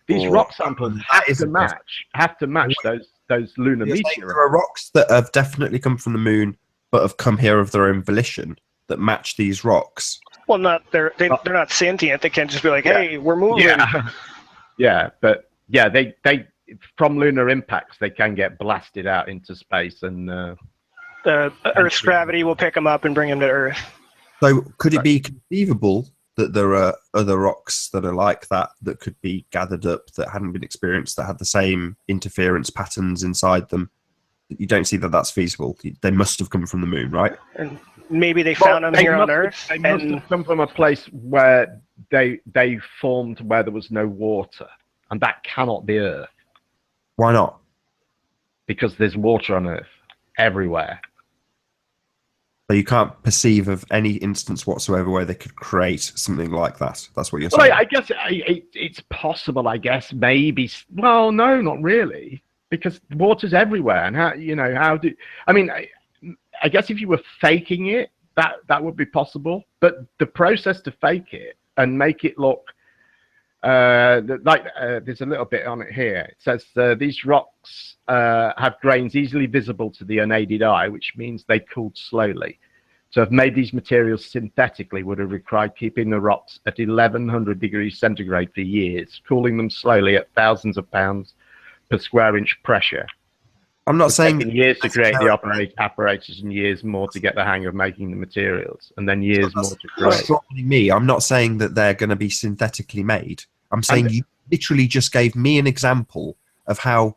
these rock samples have to match those lunar meteorites. There are rocks that have definitely come from the moon, but have come here of their own volition that match these rocks. Well, they're not sentient. They can't just be like, "Hey, we're moving." Yeah, but they from lunar impacts they can get blasted out into space, and the Earth's gravity will pick them up and bring them to Earth. So, could it be conceivable that there are other rocks that are like that could be gathered up that hadn't been experienced, that had the same interference patterns inside them? You don't see that that's feasible. They must have come from the moon, right? And maybe they found them here on Earth. They must have come from a place where they formed where there was no water, and that cannot be Earth. Why not? Because there's water on Earth everywhere. So you can't perceive of any instance whatsoever where they could create something like that. That's what you're saying. Well, I guess it's possible. I guess maybe. Well, no, not really. Because water's everywhere, and I guess if you were faking it, that would be possible. But the process to fake it and make it look there's a little bit on it here. It says these rocks have grains easily visible to the unaided eye, which means they cooled slowly. To have made these materials synthetically would have required keeping the rocks at 1100 degrees centigrade for years, cooling them slowly at thousands of pounds per square inch pressure. I'm not saying years to create the apparatus and years more to get the hang of making the materials, and then years more to create. I'm not saying that they're going to be synthetically made. I'm saying you literally just gave me an example of how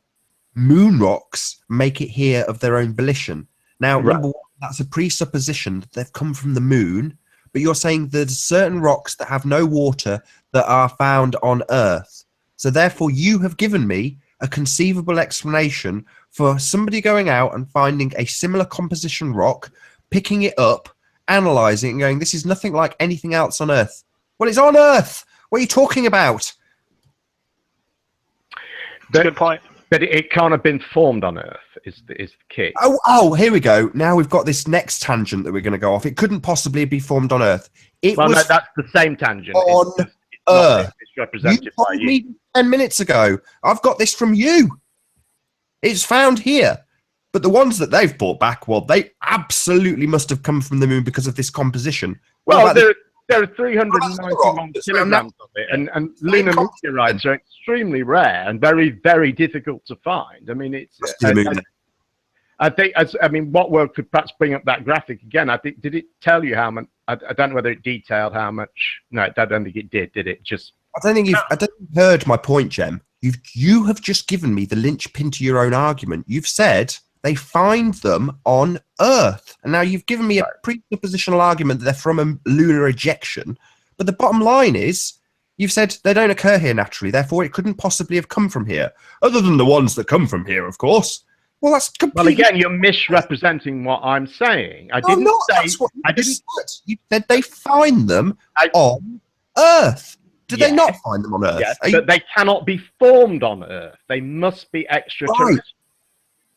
moon rocks make it here of their own volition. Now, number one, that's a presupposition that they've come from the moon, but you're saying there's certain rocks that have no water that are found on Earth. So therefore, you have given me a conceivable explanation for somebody going out and finding a similar composition rock, picking it up, analysing it, and going, this is nothing like anything else on Earth. Well, it's on Earth. What are you talking about? That's a good point. But it can't have been formed on Earth is the key. Oh, here we go. Now we've got this next tangent that we're going to go off. It couldn't possibly be formed on Earth. It was No, that's the same tangent. On it's Earth. It's represented You by told you. me 10 minutes ago. I've got this from you. It's found here. But the ones that they've brought back, well, they absolutely must have come from the moon because of this composition. Well, there are 391 kilograms of it, and lunar meteorites are extremely rare and very, very difficult to find. I mean, it's. I think, what world could perhaps bring up that graphic again? I think, did it tell you how much? I don't know whether it detailed how much. No, I don't think it did it? Just. I don't think you've heard my point, Jem. You have just given me the linchpin to your own argument. You've said they find them on Earth. And now you've given me a presuppositional argument that they're from a lunar ejection. But the bottom line is, you've said they don't occur here naturally, therefore it couldn't possibly have come from here. Other than the ones that come from here, of course. Well, that's completely... Well, again, you're misrepresenting what I'm saying. I didn't say... You said they find them on Earth. Did they not find them on Earth? Yes, but they cannot be formed on Earth. They must be extraterrestrial. Right.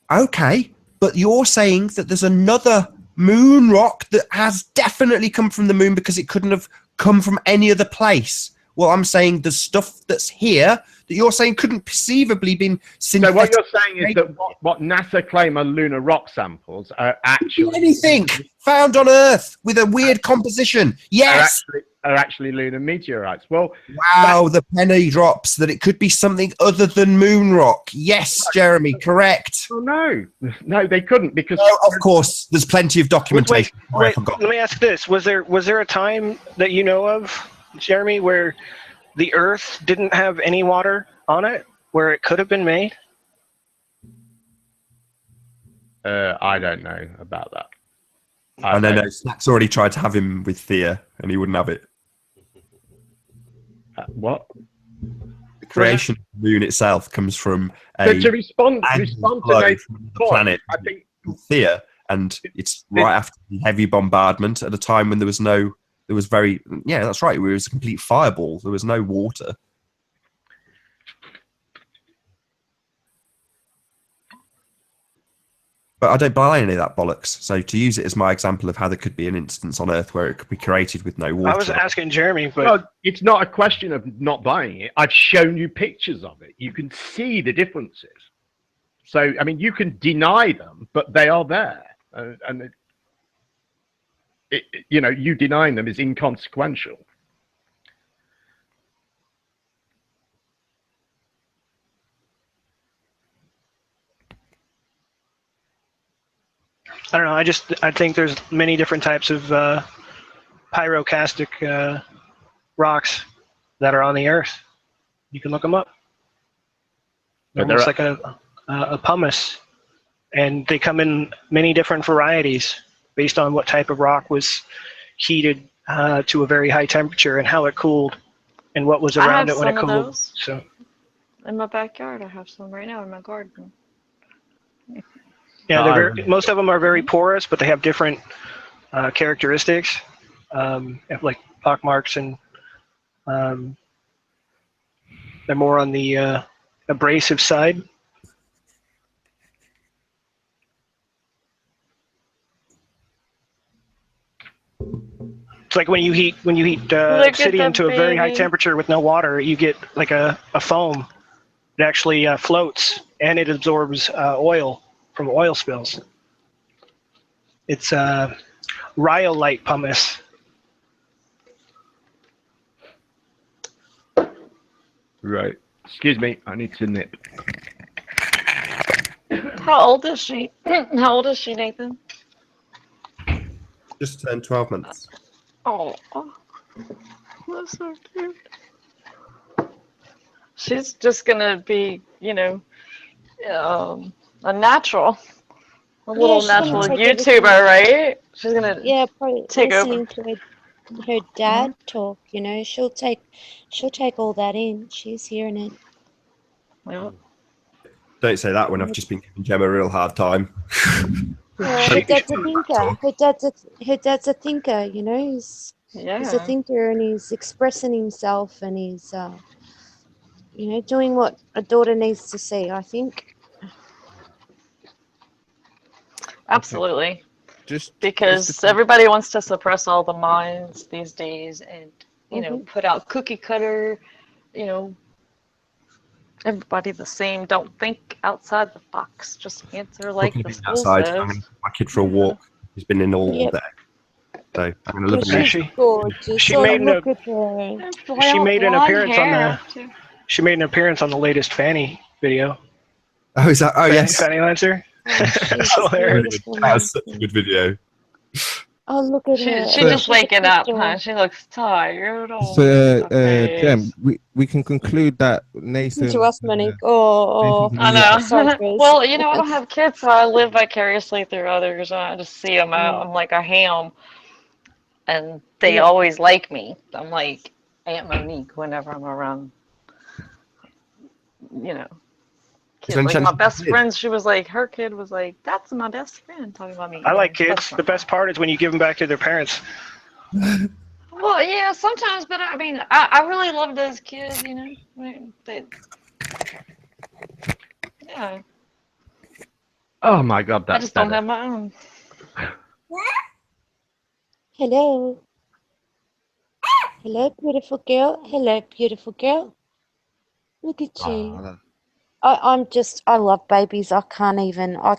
Okay, but you're saying that there's another moon rock that has definitely come from the moon because it couldn't have come from any other place. Well, I'm saying the stuff that's here that you're saying couldn't perceivably been synthetic. So what you're saying is that what NASA claim are lunar rock samples are actually... Anything found on Earth with a weird composition. Yes! Are actually lunar meteorites. Well, wow, the penny drops that it could be something other than moon rock. Yes, Jeremy, correct. Oh, no, they couldn't because... No, of course, there's plenty of documentation. Wait, let me ask this. Was there a time that you know of, Jeremy, where the Earth didn't have any water on it, where it could have been made? I don't know about that. I know. Snack's already tried to have him with Thea, and he wouldn't have it. What? The creation of the moon itself comes from a to respond to the planet, I think Thea, and it's right after the heavy bombardment at a time when that's right. It was a complete fireball. There was no water. But I don't buy any of that bollocks. So to use it as my example of how there could be an instance on Earth where it could be created with no water. I was asking Jeremy, but... Well, it's not a question of not buying it. I've shown you pictures of it. You can see the differences. So, I mean, you can deny them, but they are there. And you denying them is inconsequential. I don't know. I think there's many different types of pyroclastic rocks that are on the Earth. You can look them up. They're almost like a pumice, and they come in many different varieties based on what type of rock was heated to a very high temperature and how it cooled and what was around it when it cooled. So, in my backyard, I have some right now in my garden. Yeah, most of them are very porous, but they have different characteristics, like pock marks, and they're more on the abrasive side. It's like when you heat obsidian to a very high temperature with no water, you get like a foam. It actually floats and it absorbs oil from oil spills. It's rhyolite pumice. Right. Excuse me, I need to nip. How old is she? How old is she, Nathan? Just turned 12 months. Oh, that's so cute. She's just gonna be, a natural, little natural YouTuber, right? She's gonna probably take listening to her dad talk. She'll take all that in. She's hearing it. Yeah. Don't say that when I've just been giving Gemma a real hard time. Her dad's a thinker. Her dad's a thinker. He's Yeah. He's a thinker, and he's expressing himself, and he's, you know, doing what a daughter needs to see, I think. Absolutely. Just Because everybody wants to suppress all the minds these days and, you know, put out cookie cutter, you know, everybody the same. Don't think outside the box. Just answer like Talking the of being school outside, says. I'm going to take my kid for a walk. He's been in all day. So I'm going to look at She- him. Gorgeous. she Oh, made an- look at her. She made an Blonde appearance on hair, the. too. She made an appearance on the latest Fanny video. Oh, is that? Oh, yes. Fanny Lancer. She's Hilarious. beautiful. That's such a good video. Oh, look at her. She's just waking up, huh? She looks tired. Oh, So, okay. Jem, we can conclude that Nathan. To us, Monique. Oh, I know. Cypress. Well, you know, I don't have kids, so I live vicariously through others. I just see them out. I'm like a ham, and they always like me. I'm like Aunt Monique whenever I'm around. You know, kids. Like my best friend, she was like, her kid was like, "That's my best friend," talking about me. I like kids. The best part is when you give them back to their parents. Well, yeah, sometimes, but I mean, I really love those kids. You know, I mean, yeah. Oh my God, I that's just don't better. have my own. Hello. Hello, beautiful girl. Hello, beautiful girl. Look at you. I love babies. I can't even, I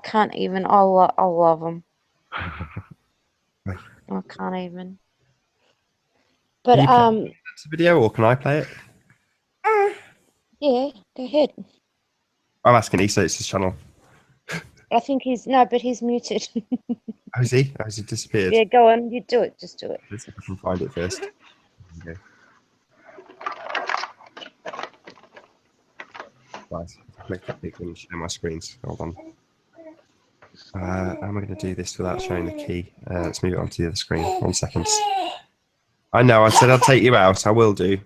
love them. I can't even. But, That's a video, or can I play it? yeah, go ahead. I'm asking Issa, it's his channel. I think he's muted. Oh, is he? Oh, has he disappeared? Yeah, go on. You do it. Just do it. Let's see if I can find it first. Okay. Right, make that big and share my screens. Hold on. How am I going to do this without showing the key? Let's move it onto the other screen. 1 second. I know, I said I'd take you out. I will do.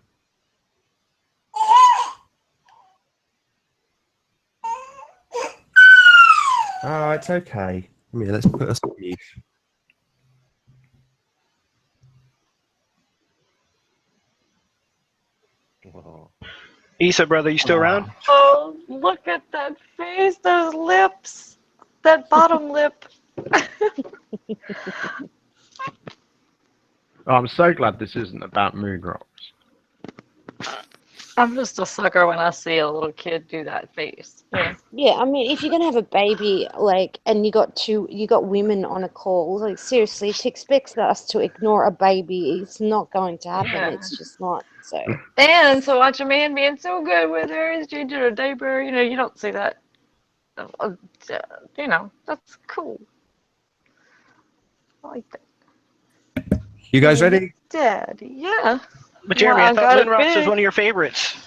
Oh, it's okay. Yeah, let's put us on mute. Issa, brother, you still around? Oh, look at that face, those lips, that bottom lip. Oh, I'm so glad this isn't about moon rocks. I'm just a sucker when I see a little kid do that face. Yeah. Yeah, I mean, if you're gonna have a baby, like, and you got women on a call, like, seriously, to expect us to ignore a baby, it's not going to happen. Yeah. It's just not. So. And so watch a man being so good with her, he's changing her diaper. You know, you don't see that. You know, that's cool. I like that. You guys ready? Daddy, yeah. But Jeremy, I thought Moon Rocks was one of your favorites.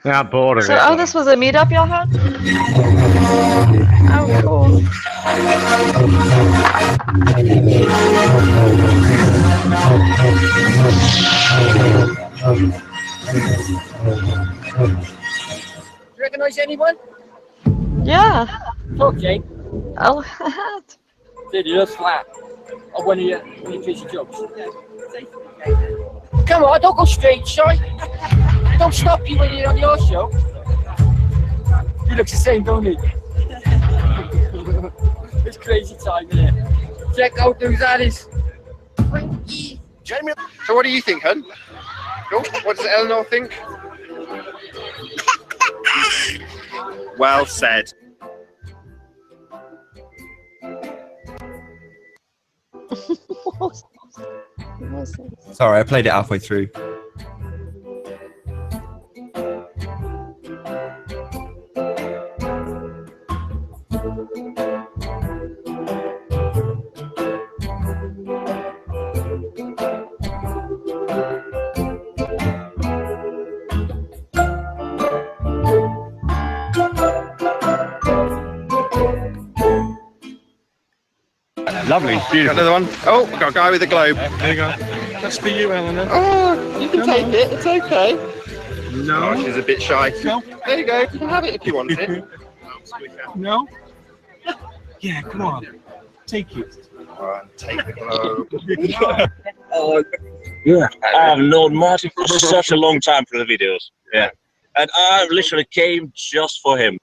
Yeah, I'm bored of So, it. oh, this was a meetup y'all had? Oh, cool. Do you recognise anyone? Yeah. Talk, Jake. Oh, Did you just slap? Or one of your juicy jokes? Come on, don't go straight, shy. Don't stop you when you're on your show. He looks the same, don't he? It's crazy time, isn't it? Check out those Alice. Jeremy. So what do you think, hun? Cool. What does Eleanor think? Well said. Sorry, I played it halfway through. Lovely, beautiful. Got another one? Oh, we've got a guy with a globe. There you go. That's for you, Eleanor. Oh, you can take it. It's okay. No. Oh, she's a bit shy. No. There you go. You can have it if you want it. No? Yeah, come on. Take it. Take the globe. Yeah, I've known Martin for such a long time for the videos. Yeah, and I literally came just for him.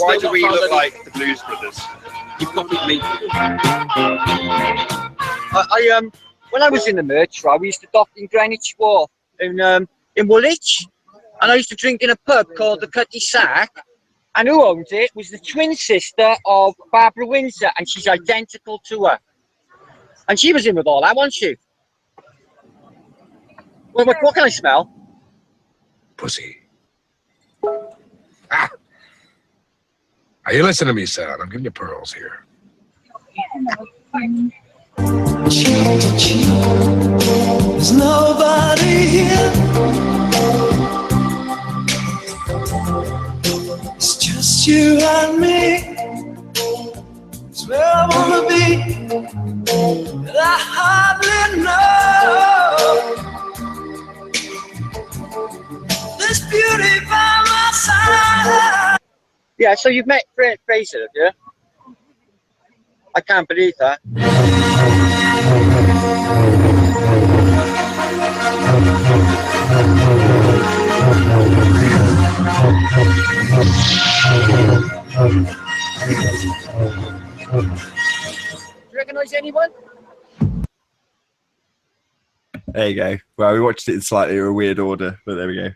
Why do we look like the Blues Brothers? You've got me. When I was in the merch, right, we used to dock in Greenwich Wharf in Woolwich, and I used to drink in a pub called the Cutty Sack. And who owned it was the twin sister of Barbara Windsor, and she's identical to her. And she was in with all that, wasn't she? Well, what can I smell? Pussy. Ah. Now you listen to me, son. I'm giving you pearls here. There's nobody here. It's just you and me. It's where I wanna be. And I hardly know this beauty by my side. Yeah, so you've met Fraser, have you? I can't believe that. Do you recognise anyone? There you go. Well, we watched it in slightly a weird order, but there we go.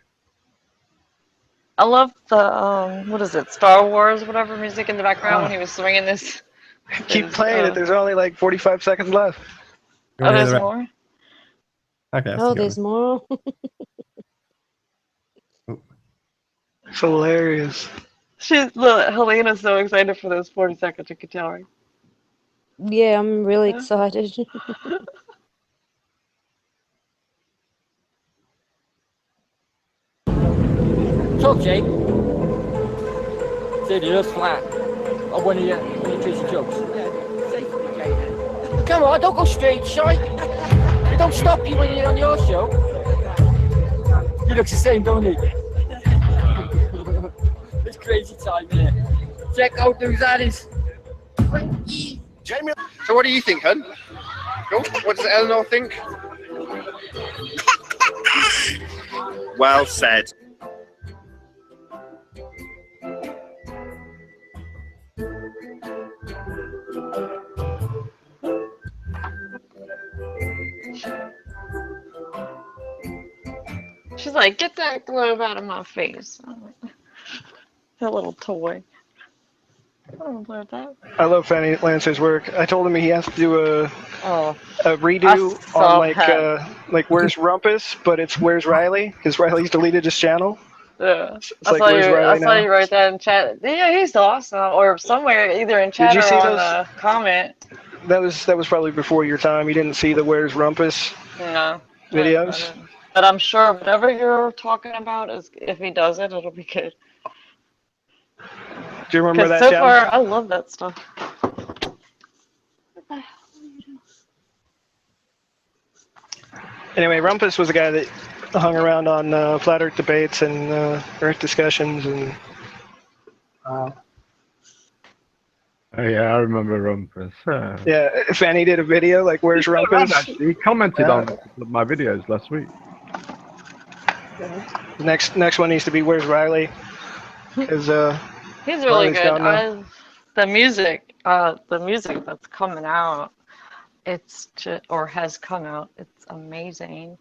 I love the what is it, Star Wars, whatever music in the background when he was swinging this. Keep playing it. There's only like 45 seconds left. Oh, there's more. Okay. Oh, there's more. It's hilarious. Helena's so excited for those 40 seconds. You can tell, right? Yeah, I'm really excited. Talk, Jake. Say the earth's flat. Or one of your Tracy jokes. Come on, don't go straight, shy. They don't stop you when you're on your show. He looks the same, don't he? It's crazy time, isn't it? Check out those addies. Jamie. So what do you think, hun? Cool. What does Eleanor think? Well said. She's like, get that globe out of my face. That little toy. I don't know that. I love Fanny Lancer's work. I told him he has to do a redo saw on like Where's Rumpus, but it's Where's Riley, because Riley's deleted his channel. Yeah, It's I like, saw Where's you. Riley I saw now? you write that in chat. Yeah, he's awesome. Or somewhere, either in chat you or see on those? a comment. That was probably before your time. You didn't see the Where's Rumpus No. videos. But I'm sure whatever you're talking about is, if he does it, it'll be good. Do you remember that? So Jem? far, I love that stuff. Anyway, Rumpus was a guy that hung around on flat Earth debates and Earth discussions and. Oh yeah, I remember Rumpus. Yeah, Fanny did a video like "Where's Rumpus?" He commented on my videos last week. The next one needs to be "Where's Riley?" Because he's really Riley's good. The music that's coming out, it's just, or has come out, it's amazing.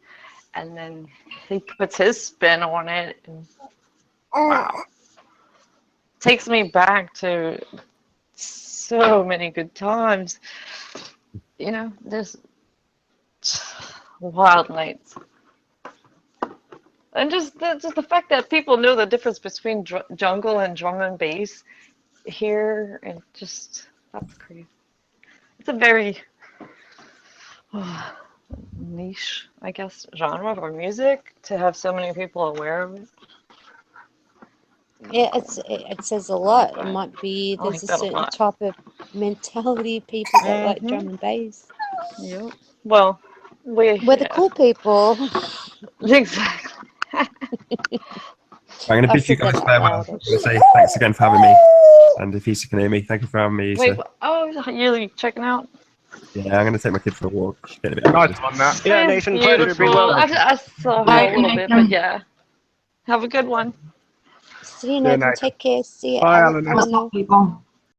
And then he puts his spin on it, and wow, takes me back to so many good times. You know, there's wild nights. And just the fact that people know the difference between jungle and drum and bass here, and just, that's crazy. It's a very niche, I guess, genre or music to have so many people aware of it. Yeah, it says a lot. It might be I there's like a that a certain lot. type of mentality of people that like drum and bass. Yep. Well, We're the cool people. Exactly. I'm going to I bid you said that guys out farewell. loud, I'm going to say thanks again for having me. And if Issa can hear me, thank you for having me, Issa. Wait. Oh, you're checking out? Yeah, I'm going to take my kid for a walk. She's getting a bit Nice anxious. one, that. Yeah, Nathan, pleasure. Be Beautiful. well. I saw her a little bit, but yeah. Have a good one. See you, Yeah, Nathan. Nathan. Take care. See you, Bye, Alan. Alan. People.